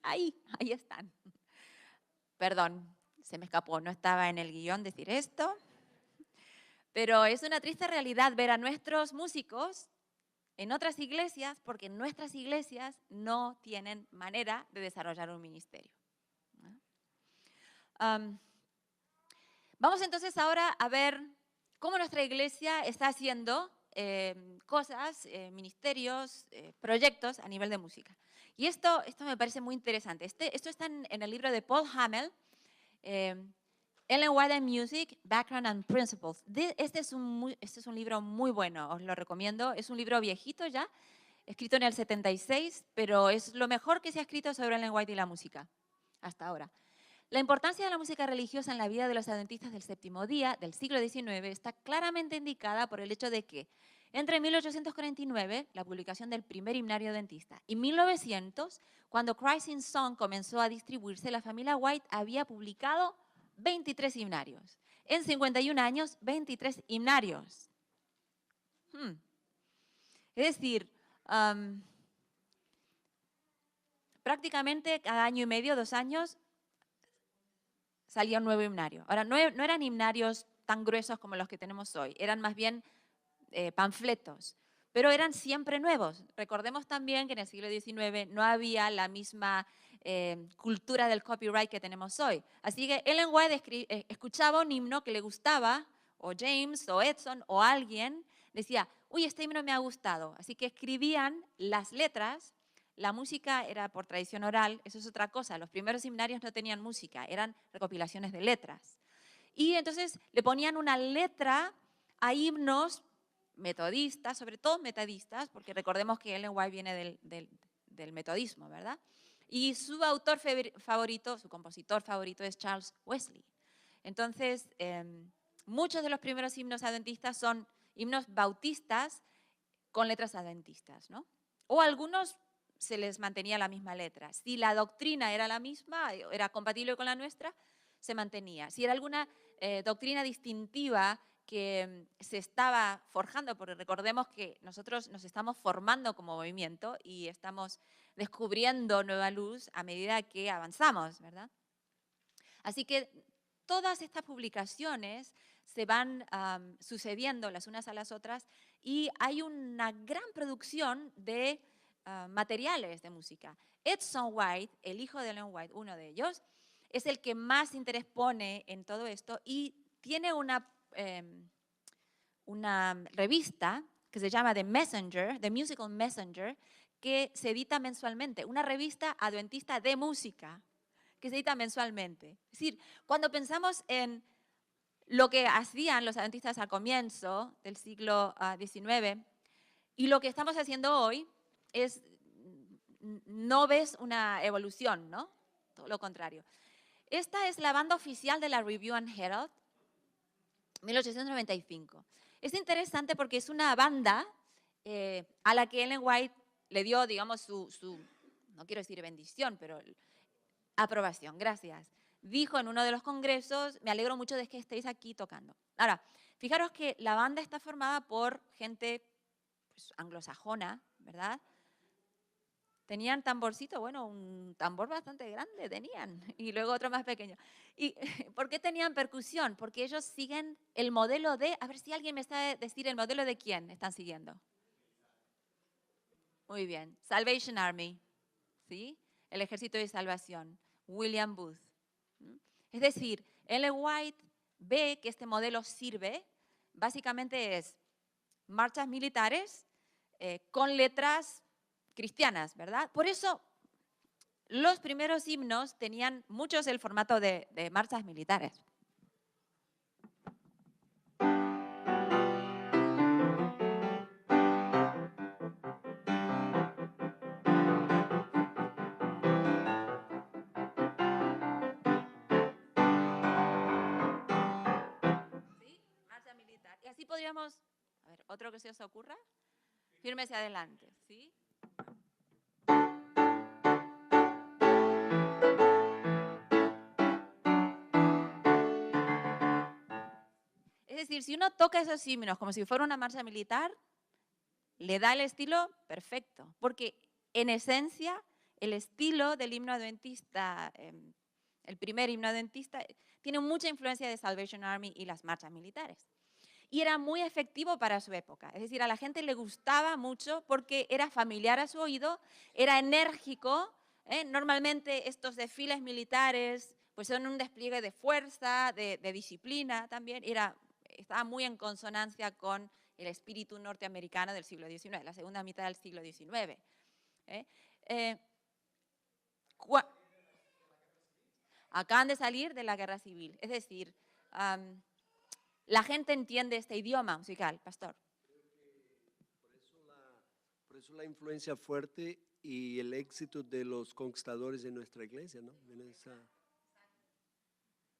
Speaker 1: Ahí están. Perdón, se me escapó, no estaba en el guión decir esto. Pero es una triste realidad ver a nuestros músicos en otras iglesias porque nuestras iglesias no tienen manera de desarrollar un ministerio. Vamos entonces ahora a ver cómo nuestra iglesia está haciendo cosas, ministerios, proyectos a nivel de música. Y esto me parece muy interesante. Esto está en el libro de Paul Hamel, Ellen White and Music, Background and Principles. Este es un libro muy bueno, os lo recomiendo. Es un libro viejito ya, escrito en el 76, pero es lo mejor que se ha escrito sobre Ellen White y la música hasta ahora. La importancia de la música religiosa en la vida de los adventistas del séptimo día del siglo XIX está claramente indicada por el hecho de que entre 1849, la publicación del primer himnario adventista, y 1900, cuando Christ in Song comenzó a distribuirse, la familia White había publicado 23 himnarios. En 51 años, 23 himnarios. Es decir, prácticamente cada año y medio, 2 años, salía un nuevo himnario. Ahora, no eran himnarios tan gruesos como los que tenemos hoy, eran más bien panfletos, pero eran siempre nuevos. Recordemos también que en el siglo XIX no había la misma cultura del copyright que tenemos hoy. Así que Ellen White escuchaba un himno que le gustaba, o James, o Edson, o alguien, decía, uy, este himno me ha gustado. Así que escribían las letras. La música era por tradición oral, eso es otra cosa. Los primeros himnarios no tenían música, eran recopilaciones de letras. Y entonces le ponían una letra a himnos metodistas, sobre todo metodistas, porque recordemos que Ellen White viene del metodismo, ¿verdad? Y su autor favorito, su compositor favorito es Charles Wesley. Entonces, muchos de los primeros himnos adventistas son himnos bautistas con letras adventistas, ¿no? O algunos se les mantenía la misma letra. Si la doctrina era la misma, era compatible con la nuestra, se mantenía. Si era alguna doctrina distintiva que se estaba forjando, porque recordemos que nosotros nos estamos formando como movimiento y estamos descubriendo nueva luz a medida que avanzamos, ¿verdad? Así que todas estas publicaciones se van sucediendo las unas a las otras y hay una gran producción de materiales de música. Edson White, el hijo de Ellen White, uno de ellos, es el que más interés pone en todo esto y tiene una revista que se llama The Messenger, The Musical Messenger, que se edita mensualmente, una revista adventista de música que se edita mensualmente. Es decir, cuando pensamos en lo que hacían los adventistas al comienzo del siglo XIX y lo que estamos haciendo hoy, no ves una evolución, ¿no? Todo lo contrario. Esta es la banda oficial de la Review and Herald, 1895. Es interesante porque es una banda a la que Ellen White le dio, digamos, no quiero decir bendición, pero aprobación, gracias. Dijo en uno de los congresos, me alegro mucho de que estéis aquí tocando. Ahora, fijaros que la banda está formada por gente pues, anglosajona, ¿verdad? Tenían tamborcito, bueno, un tambor bastante grande tenían, y luego otro más pequeño. ¿Y por qué tenían percusión? Porque ellos siguen el modelo de, a ver si alguien me sabe decir el modelo de quién están siguiendo. Muy bien, Salvation Army, ¿sí? El Ejército de Salvación, William Booth. Es decir, Ellen White ve que este modelo sirve, básicamente es marchas militares con letras cristianas, ¿verdad? Por eso los primeros himnos tenían muchos el formato de marchas militares. ¿Sí? Marcha militar. Y así podríamos, a ver, otro que se os ocurra, firme hacia adelante, ¿sí? Es decir, si uno toca esos himnos como si fuera una marcha militar, le da el estilo perfecto, porque en esencia el estilo del himno adventista, el primer himno adventista, tiene mucha influencia de Salvation Army y las marchas militares. Y era muy efectivo para su época, es decir, a la gente le gustaba mucho porque era familiar a su oído, era enérgico. Normalmente estos desfiles militares pues son un despliegue de fuerza, de disciplina también, estaba muy en consonancia con el espíritu norteamericano del siglo XIX, la segunda mitad del siglo XIX. Acaban de salir de la guerra civil, es decir, la gente entiende este idioma musical, pastor.
Speaker 3: Por eso la influencia fuerte y el éxito de los conquistadores de nuestra iglesia, ¿no?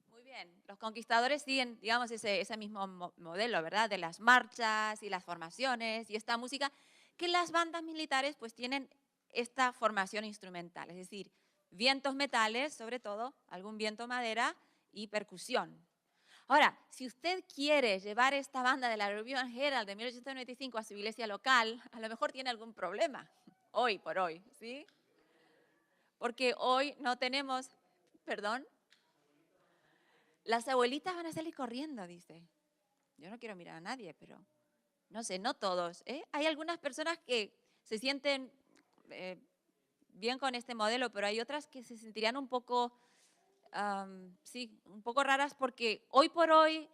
Speaker 1: Muy bien, los conquistadores siguen, digamos, ese mismo modelo, ¿verdad? De las marchas y las formaciones y esta música, que las bandas militares pues tienen esta formación instrumental, es decir, vientos metales, sobre todo, algún viento madera y percusión. Ahora, si usted quiere llevar esta banda de la Review and Herald de 1895 a su iglesia local, a lo mejor tiene algún problema, hoy por hoy, ¿sí? Porque hoy no tenemos, perdón, las abuelitas van a salir corriendo, dice. Yo no quiero mirar a nadie, pero no sé, no todos. Hay algunas personas que se sienten bien con este modelo, pero hay otras que se sentirían un poco, sí, un poco raras porque hoy por hoy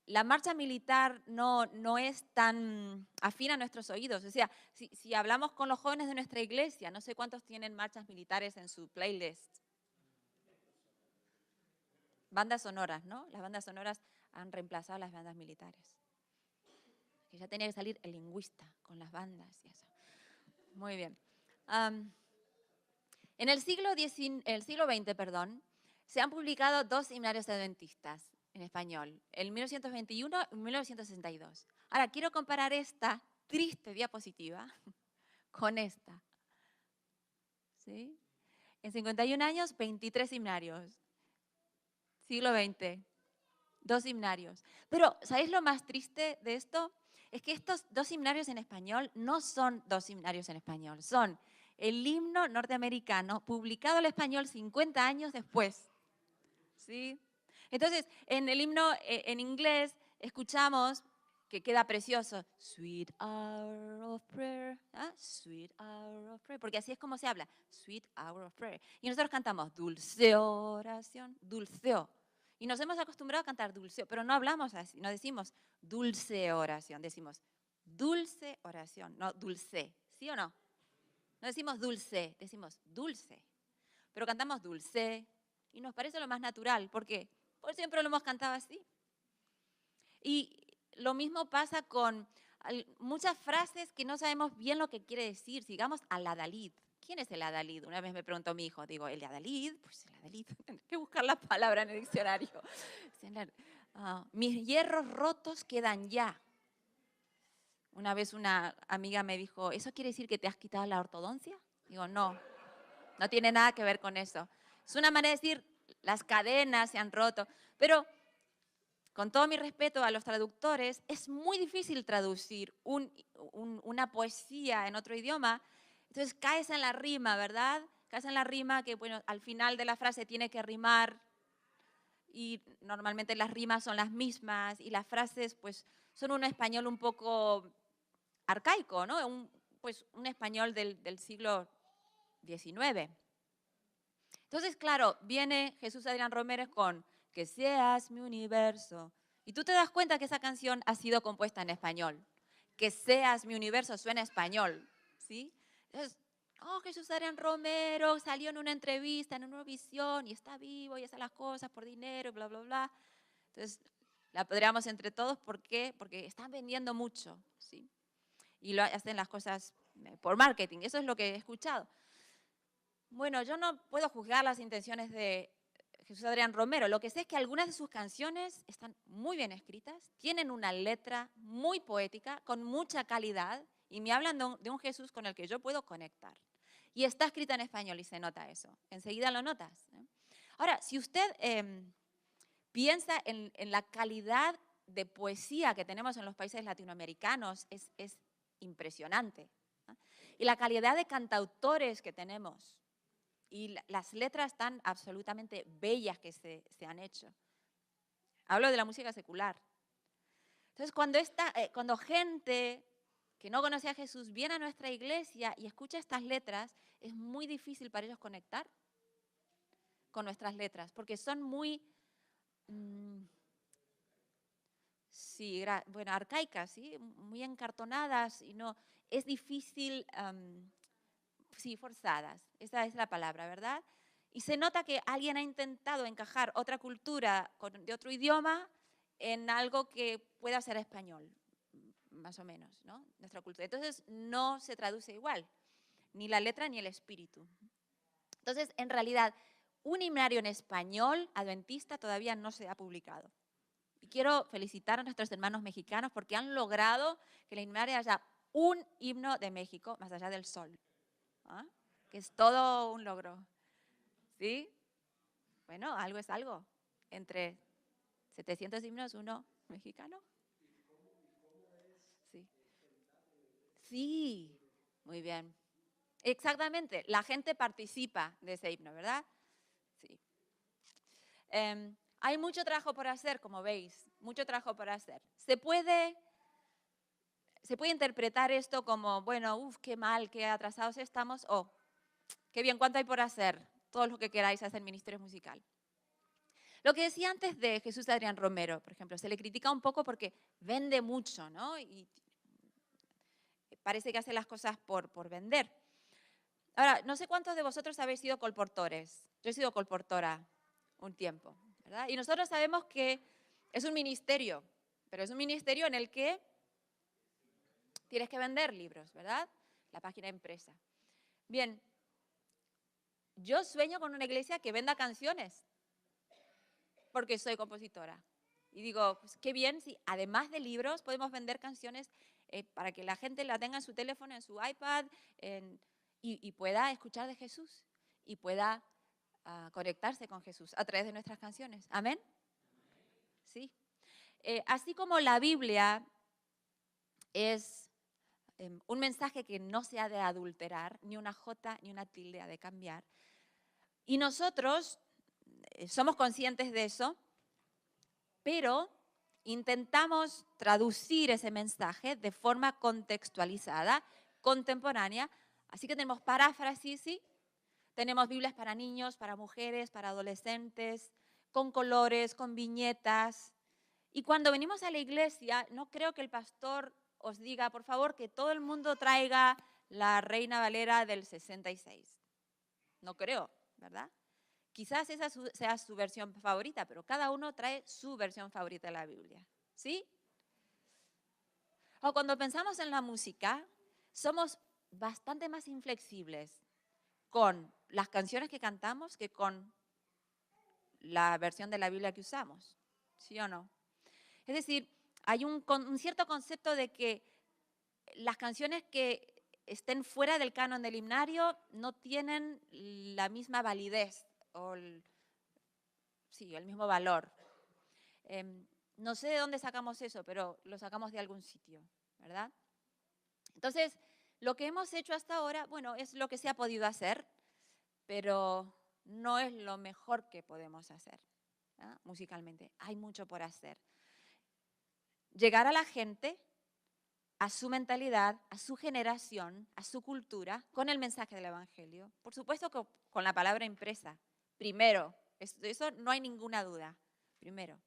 Speaker 1: la marcha militar no es tan afín a nuestros oídos. O sea, si hablamos con los jóvenes de nuestra iglesia, no sé cuántos tienen marchas militares en su playlist. Bandas sonoras, ¿no? Las bandas sonoras han reemplazado a las bandas militares. Que ya tenía que salir el lingüista con las bandas y eso. Muy bien. En el siglo XX, perdón, se han publicado 2 himnarios adventistas en español, en 1921 y 1962. Ahora, quiero comparar esta triste diapositiva con esta. ¿Sí? En 51 años, 23 himnarios. Siglo XX, 2 himnarios. Pero, ¿sabéis lo más triste de esto? Es que estos 2 himnarios en español no son 2 himnarios en español, son el himno norteamericano publicado al español 50 años después. ¿Sí? Entonces, en el himno en inglés escuchamos que queda precioso, Sweet Hour of Prayer, ¿ah? Sweet Hour of Prayer, porque así es como se habla, Sweet Hour of Prayer. Y nosotros cantamos dulce oración, dulceo. Y nos hemos acostumbrado a cantar dulceo, pero no hablamos así, no decimos dulce oración, decimos dulce oración, no dulce, ¿sí o no? No decimos dulce, decimos dulce. Pero cantamos dulce y nos parece lo más natural. ¿Por qué? Porque siempre lo hemos cantado así. Y lo mismo pasa con muchas frases que no sabemos bien lo que quiere decir. Sigamos al adalid. ¿Quién es el adalid? Una vez me preguntó mi hijo, digo, ¿el adalid? Pues el adalid, tendré que buscar la palabra en el diccionario. Mis hierros rotos quedan ya. Una vez una amiga me dijo, ¿eso quiere decir que te has quitado la ortodoncia? Digo, no, no tiene nada que ver con eso. Es una manera de decir, las cadenas se han roto. Pero, con todo mi respeto a los traductores, es muy difícil traducir una poesía en otro idioma. Entonces, caes en la rima, ¿verdad? Caes en la rima que, bueno, al final de la frase tiene que rimar y normalmente las rimas son las mismas y las frases, pues, son un español un poco arcaico, ¿no? Pues un español del siglo XIX. Entonces, claro, viene Jesús Adrián Romero con Que seas mi universo. Y tú te das cuenta que esa canción ha sido compuesta en español. Que seas mi universo suena español, ¿sí? Entonces, Jesús Adrián Romero salió en una entrevista en Eurovisión y está vivo y hace las cosas por dinero y bla, bla, bla. Entonces, la podríamos entre todos, ¿por qué? Porque están vendiendo mucho, ¿sí? Y lo hacen las cosas por marketing, eso es lo que he escuchado. Bueno, yo no puedo juzgar las intenciones de Jesús Adrián Romero. Lo que sé es que algunas de sus canciones están muy bien escritas, tienen una letra muy poética, con mucha calidad, y me hablan de un Jesús con el que yo puedo conectar. Y está escrita en español y se nota eso. Enseguida lo notas. Ahora, si usted piensa en la calidad de poesía que tenemos en los países latinoamericanos, es impresionante. Y la calidad de cantautores que tenemos. Y las letras tan absolutamente bellas que se han hecho. Hablo de la música secular. Entonces, cuando gente que no conocía a Jesús viene a nuestra iglesia y escucha estas letras, es muy difícil para ellos conectar con nuestras letras, porque son muy, arcaicas, ¿sí? Muy encartonadas y no, es difícil, forzadas, esa es la palabra, ¿verdad? Y se nota que alguien ha intentado encajar otra cultura de otro idioma en algo que pueda ser español, más o menos, ¿no? Nuestra cultura. Entonces no se traduce igual, ni la letra ni el espíritu. Entonces, en realidad, un himnario en español adventista todavía no se ha publicado. Y quiero felicitar a nuestros hermanos mexicanos porque han logrado que en la himnaria haya un himno de México más allá del sol. ¿Ah? Que es todo un logro. ¿Sí? Bueno, algo es algo. Entre 700 himnos, uno mexicano. Sí. Sí, muy bien. Exactamente, la gente participa de ese himno, ¿verdad? Sí. Hay mucho trabajo por hacer, como veis, mucho trabajo por hacer. Se puede interpretar esto como, bueno, qué mal, qué atrasados estamos, o Qué bien, ¿cuánto hay por hacer? Todo lo que queráis hacer en ministerio musical. Lo que decía antes de Jesús Adrián Romero, por ejemplo, se le critica un poco porque vende mucho, ¿no? Y parece que hace las cosas por vender. Ahora, no sé cuántos de vosotros habéis sido colportores. Yo he sido colportora un tiempo, ¿verdad? Y nosotros sabemos que es un ministerio, pero es un ministerio en el que tienes que vender libros, ¿verdad? La página impresa. Bien, yo sueño con una iglesia que venda canciones, porque soy compositora. Y digo, pues qué bien si además de libros podemos vender canciones para que la gente la tenga en su teléfono, en su iPad, y pueda escuchar de Jesús y pueda conectarse con Jesús a través de nuestras canciones. ¿Amén? Sí. Así como la Biblia es un mensaje que no se ha de adulterar, ni una jota ni una tilde ha de cambiar, y nosotros somos conscientes de eso, pero intentamos traducir ese mensaje de forma contextualizada, contemporánea. Así que tenemos paráfrasis, ¿sí? Tenemos Biblias para niños, para mujeres, para adolescentes, con colores, con viñetas. Y cuando venimos a la iglesia, no creo que el pastor os diga, por favor, que todo el mundo traiga la Reina Valera del 66. No creo, ¿verdad? Quizás esa sea su versión favorita, pero cada uno trae su versión favorita de la Biblia, ¿sí? O cuando pensamos en la música, somos bastante más inflexibles con las canciones que cantamos que con la versión de la Biblia que usamos, ¿sí o no? Es decir, hay un cierto concepto de que las canciones que estén fuera del canon del himnario no tienen la misma validez o el mismo valor. No sé de dónde sacamos eso, pero lo sacamos de algún sitio, ¿verdad? Entonces, lo que hemos hecho hasta ahora, bueno, es lo que se ha podido hacer, pero no es lo mejor que podemos hacer, ¿verdad? Musicalmente. Hay mucho por hacer. Llegar a la gente, a su mentalidad, a su generación, a su cultura, con el mensaje del Evangelio. Por supuesto que con la palabra impresa, primero, eso no hay ninguna duda, primero.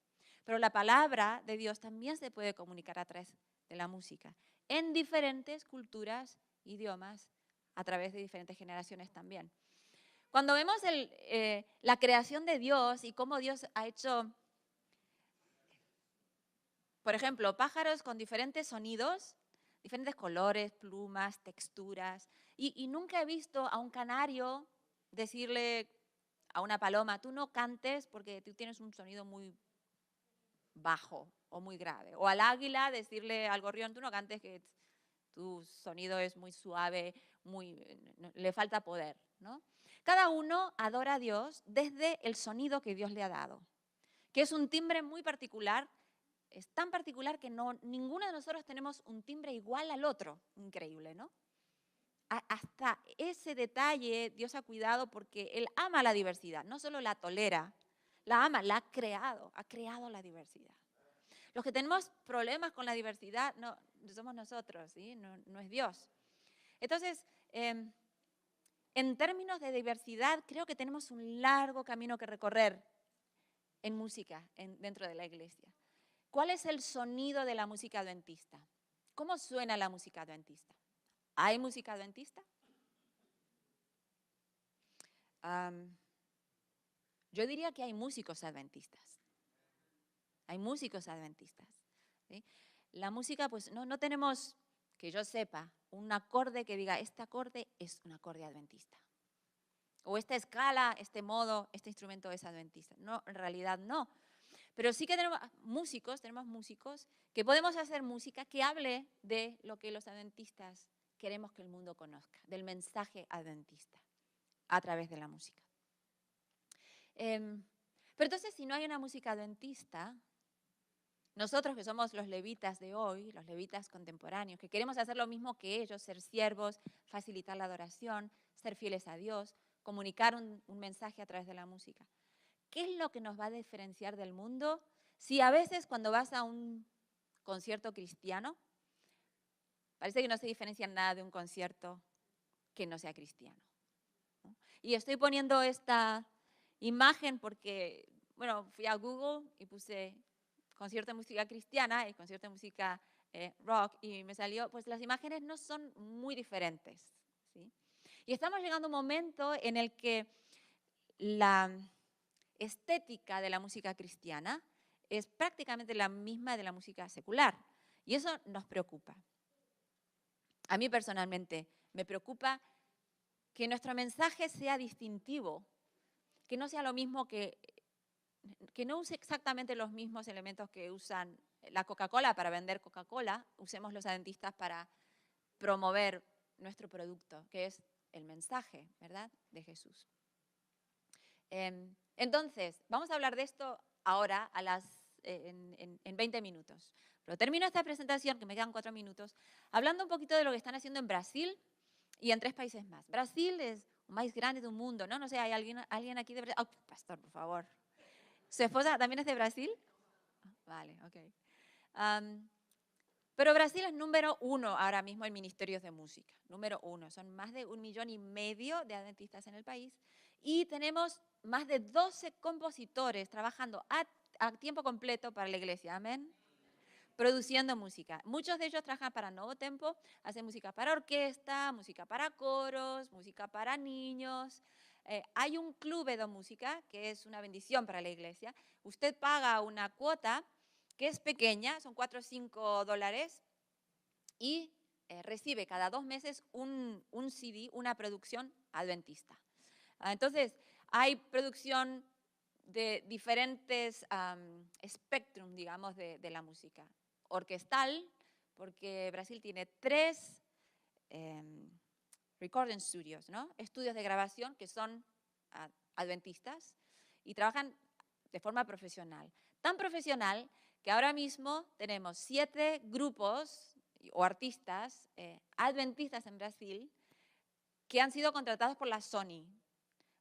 Speaker 1: Pero la palabra de Dios también se puede comunicar a través de la música, en diferentes culturas, idiomas, a través de diferentes generaciones también. Cuando vemos la creación de Dios y cómo Dios ha hecho, por ejemplo, pájaros con diferentes sonidos, diferentes colores, plumas, texturas, y nunca he visto a un canario decirle a una paloma, tú no cantes porque tú tienes un sonido muy bajo o muy grave. O al águila decirle al gorrión, tú no cantes que tu sonido es muy suave, le falta poder, ¿no? Cada uno adora a Dios desde el sonido que Dios le ha dado, que es un timbre muy particular, es tan particular que ninguno de nosotros tenemos un timbre igual al otro. Increíble, ¿no? Hasta ese detalle Dios ha cuidado porque Él ama la diversidad, no solo la tolera, la ama, la ha creado la diversidad. Los que tenemos problemas con la diversidad no somos nosotros, ¿sí? No es Dios. Entonces, en términos de diversidad, creo que tenemos un largo camino que recorrer en música dentro de la iglesia. ¿Cuál es el sonido de la música adventista? ¿Cómo suena la música adventista? ¿Hay música adventista? Yo diría que hay músicos adventistas. Hay músicos adventistas, ¿sí? La música, pues no tenemos, que yo sepa, un acorde que diga, este acorde es un acorde adventista. O esta escala, este modo, este instrumento es adventista. No, en realidad no. Pero sí que tenemos músicos que podemos hacer música que hable de lo que los adventistas queremos que el mundo conozca, del mensaje adventista, a través de la música. Pero entonces, si no hay una música adventista, nosotros que somos los levitas de hoy, los levitas contemporáneos, que queremos hacer lo mismo que ellos, ser siervos, facilitar la adoración, ser fieles a Dios, comunicar un mensaje a través de la música. ¿Qué es lo que nos va a diferenciar del mundo? Si a veces cuando vas a un concierto cristiano, parece que no se diferencia nada de un concierto que no sea cristiano, ¿no? Y estoy poniendo esta imagen porque, bueno, fui a Google y puse concierto de música cristiana y concierto de música rock y me salió, pues las imágenes no son muy diferentes, ¿sí? Y estamos llegando a un momento en el que la estética de la música cristiana es prácticamente la misma de la música secular. Y eso nos preocupa. A mí personalmente me preocupa que nuestro mensaje sea distintivo, que no sea lo mismo que no use exactamente los mismos elementos que usan la Coca-Cola para vender Coca-Cola, usemos los adventistas para promover nuestro producto, que es el mensaje, ¿verdad?, de Jesús. Entonces, vamos a hablar de esto ahora en 20 minutos. Pero termino esta presentación, que me quedan 4 minutos, hablando un poquito de lo que están haciendo en Brasil y en 3 países más. Brasil es el país grande del mundo, ¿no? No sé, ¿hay alguien aquí de Brasil? Oh, pastor, por favor. ¿Su esposa también es de Brasil? Vale, ok. Pero Brasil es número 1 ahora mismo en ministerios de música. Número 1. Son más de 1,5 millones de adventistas en el país. Y tenemos más de 12 compositores trabajando a tiempo completo para la iglesia. Amén. Produciendo música. Muchos de ellos trabajan para Nuevo Tempo, hacen música para orquesta, música para coros, música para niños. Hay un club de música que es una bendición para la iglesia. Usted paga una cuota que es pequeña, son 4 o 5 dólares, y recibe cada 2 meses un CD, una producción adventista. Entonces, hay producción de diferentes espectrum, digamos, de la música. Orquestal, porque Brasil tiene 3 recording studios, ¿no? Estudios de grabación que son adventistas y trabajan de forma profesional. Tan profesional que ahora mismo tenemos 7 grupos o artistas adventistas en Brasil que han sido contratados por la Sony,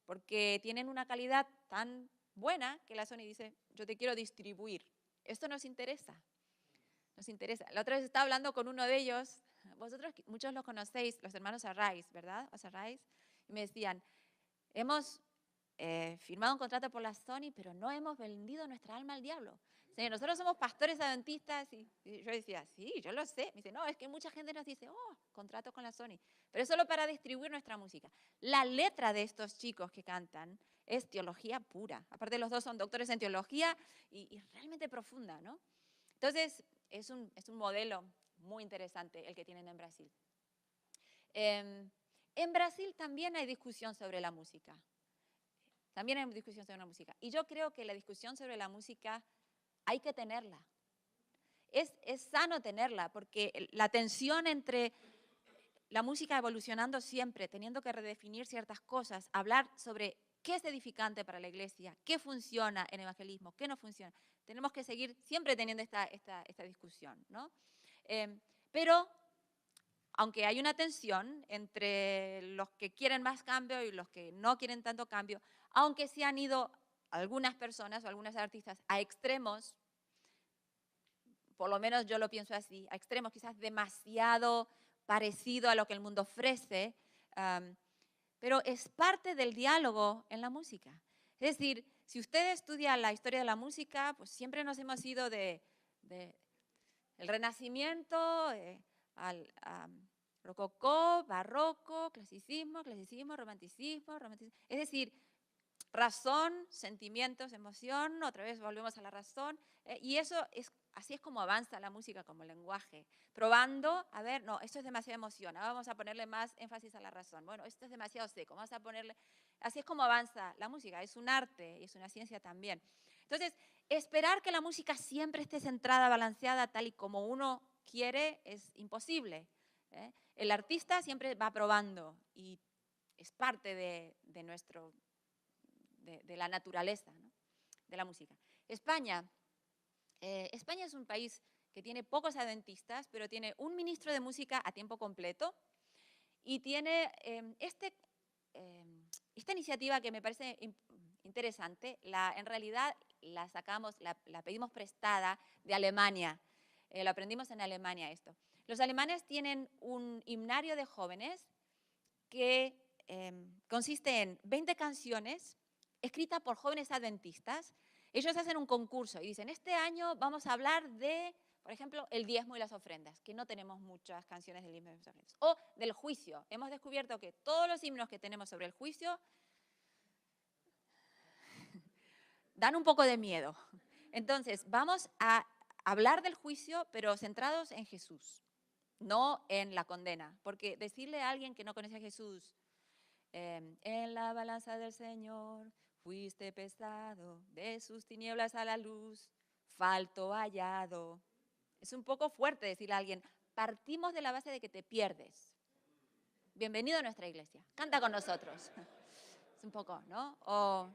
Speaker 1: porque tienen una calidad tan buena que la Sony dice, yo te quiero distribuir. Esto nos interesa. Nos interesa. La otra vez estaba hablando con uno de ellos, vosotros muchos los conocéis, los hermanos Arraiz, ¿verdad? Los Arraiz. Y me decían, hemos firmado un contrato por la Sony, pero no hemos vendido nuestra alma al diablo. Señor, nosotros somos pastores adventistas y yo decía, sí, yo lo sé. Me dice, no, es que mucha gente nos dice, oh, contrato con la Sony, pero es solo para distribuir nuestra música. La letra de estos chicos que cantan es teología pura. Aparte los dos son doctores en teología y realmente profunda, ¿no? Entonces, es un modelo muy interesante el que tienen en Brasil. En Brasil también hay discusión sobre la música. También hay discusión sobre la música. Y yo creo que la discusión sobre la música hay que tenerla. Es sano tenerla, porque la tensión entre la música evolucionando siempre, teniendo que redefinir ciertas cosas, hablar sobre qué es edificante para la iglesia, qué funciona en evangelismo, qué no funciona. Tenemos que seguir siempre teniendo esta discusión, ¿no? Pero, aunque hay una tensión entre los que quieren más cambio y los que no quieren tanto cambio, aunque se han ido algunas personas o algunos artistas a extremos, por lo menos yo lo pienso así, a extremos quizás demasiado parecido a lo que el mundo ofrece, pero es parte del diálogo en la música. Es decir, si usted estudia la historia de la música, pues siempre nos hemos ido del Renacimiento al rococó, barroco, clasicismo, romanticismo. Es decir, razón, sentimientos, emoción, otra vez volvemos a la razón, y así es como avanza la música como lenguaje, probando, a ver, no, esto es demasiada emoción, ahora vamos a ponerle más énfasis a la razón, bueno, esto es demasiado seco, vamos a ponerle, así es como avanza la música, es un arte y es una ciencia también. Entonces, esperar que la música siempre esté centrada, balanceada, tal y como uno quiere, es imposible. El artista siempre va probando y es parte de la naturaleza, ¿no?, de la música. España es un país que tiene pocos adventistas, pero tiene un ministro de música a tiempo completo y tiene esta iniciativa que me parece interesante. En realidad la pedimos prestada de Alemania. Lo aprendimos en Alemania esto. Los alemanes tienen un himnario de jóvenes que consiste en 20 canciones escritas por jóvenes adventistas. Ellos hacen un concurso y dicen, este año vamos a hablar de, por ejemplo, el diezmo y las ofrendas, que no tenemos muchas canciones del diezmo y las ofrendas. O del juicio. Hemos descubierto que todos los himnos que tenemos sobre el juicio dan un poco de miedo. Entonces, vamos a hablar del juicio, pero centrados en Jesús, no en la condena. Porque decirle a alguien que no conoce a Jesús, en la balanza del Señor fuiste pesado, de sus tinieblas a la luz, falto hallado. Es un poco fuerte decirle a alguien, partimos de la base de que te pierdes. Bienvenido a nuestra iglesia, canta con nosotros. Es un poco, ¿no? O,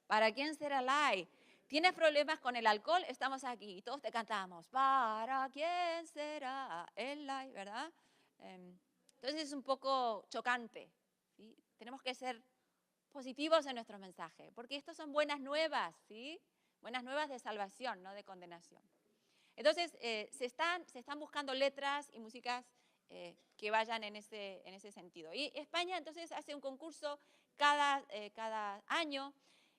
Speaker 1: ¿para quién será el ay? ¿Tienes problemas con el alcohol? Estamos aquí y todos te cantamos. ¿Para quién será el ay? ¿Verdad? Entonces es un poco chocante. ¿Sí? Tenemos que ser positivos en nuestro mensaje, porque estos son buenas nuevas, ¿sí? Buenas nuevas de salvación, no de condenación. Entonces, se están buscando letras y músicas que vayan en ese sentido. Y España entonces hace un concurso cada año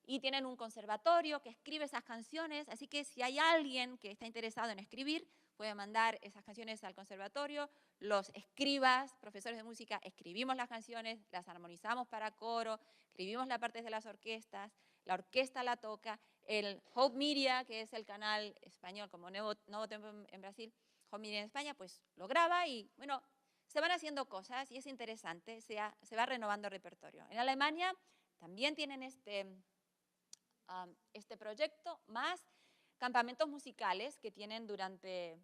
Speaker 1: y tienen un conservatorio que escribe esas canciones, así que si hay alguien que está interesado en escribir, puede mandar esas canciones al conservatorio, los escribas, profesores de música, escribimos las canciones, las armonizamos para coro, escribimos las partes de las orquestas, la orquesta la toca, el Hope Media, que es el canal español como Nuevo Tempo en Brasil, Hope Media en España, pues lo graba y bueno, se van haciendo cosas y es interesante, se va renovando el repertorio. En Alemania también tienen este proyecto, más campamentos musicales que tienen durante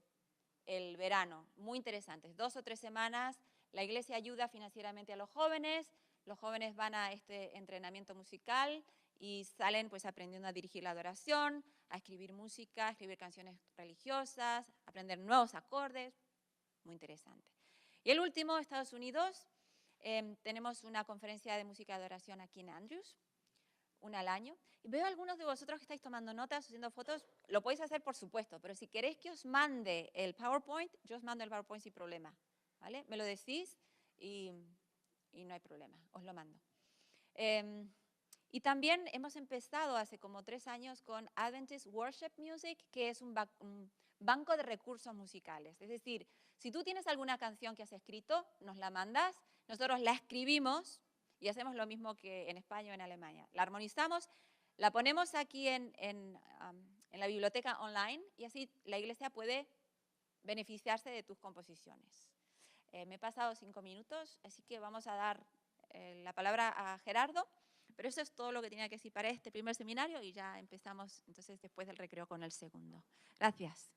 Speaker 1: el verano, muy interesantes, 2 o 3 semanas. La iglesia ayuda financieramente a los jóvenes van a este entrenamiento musical y salen pues aprendiendo a dirigir la adoración, a escribir música, a escribir canciones religiosas, a aprender nuevos acordes, muy interesante. Y el último, Estados Unidos, tenemos una conferencia de música de adoración aquí en Andrews, una al año. Y veo a algunos de vosotros que estáis tomando notas, haciendo fotos, lo podéis hacer por supuesto, pero si queréis que os mande el PowerPoint, yo os mando el PowerPoint sin problema, ¿vale? Me lo decís y no hay problema, os lo mando. Y también hemos empezado hace como 3 años con Adventist Worship Music, que es un banco de recursos musicales. Es decir, si tú tienes alguna canción que has escrito, nos la mandas, nosotros la escribimos y hacemos lo mismo que en España o en Alemania. La armonizamos, la ponemos aquí en la biblioteca online y así la iglesia puede beneficiarse de tus composiciones. Me he pasado 5 minutos, así que vamos a dar la palabra a Gerardo, pero eso es todo lo que tenía que decir para este primer seminario y ya empezamos entonces después del recreo con el segundo. Gracias.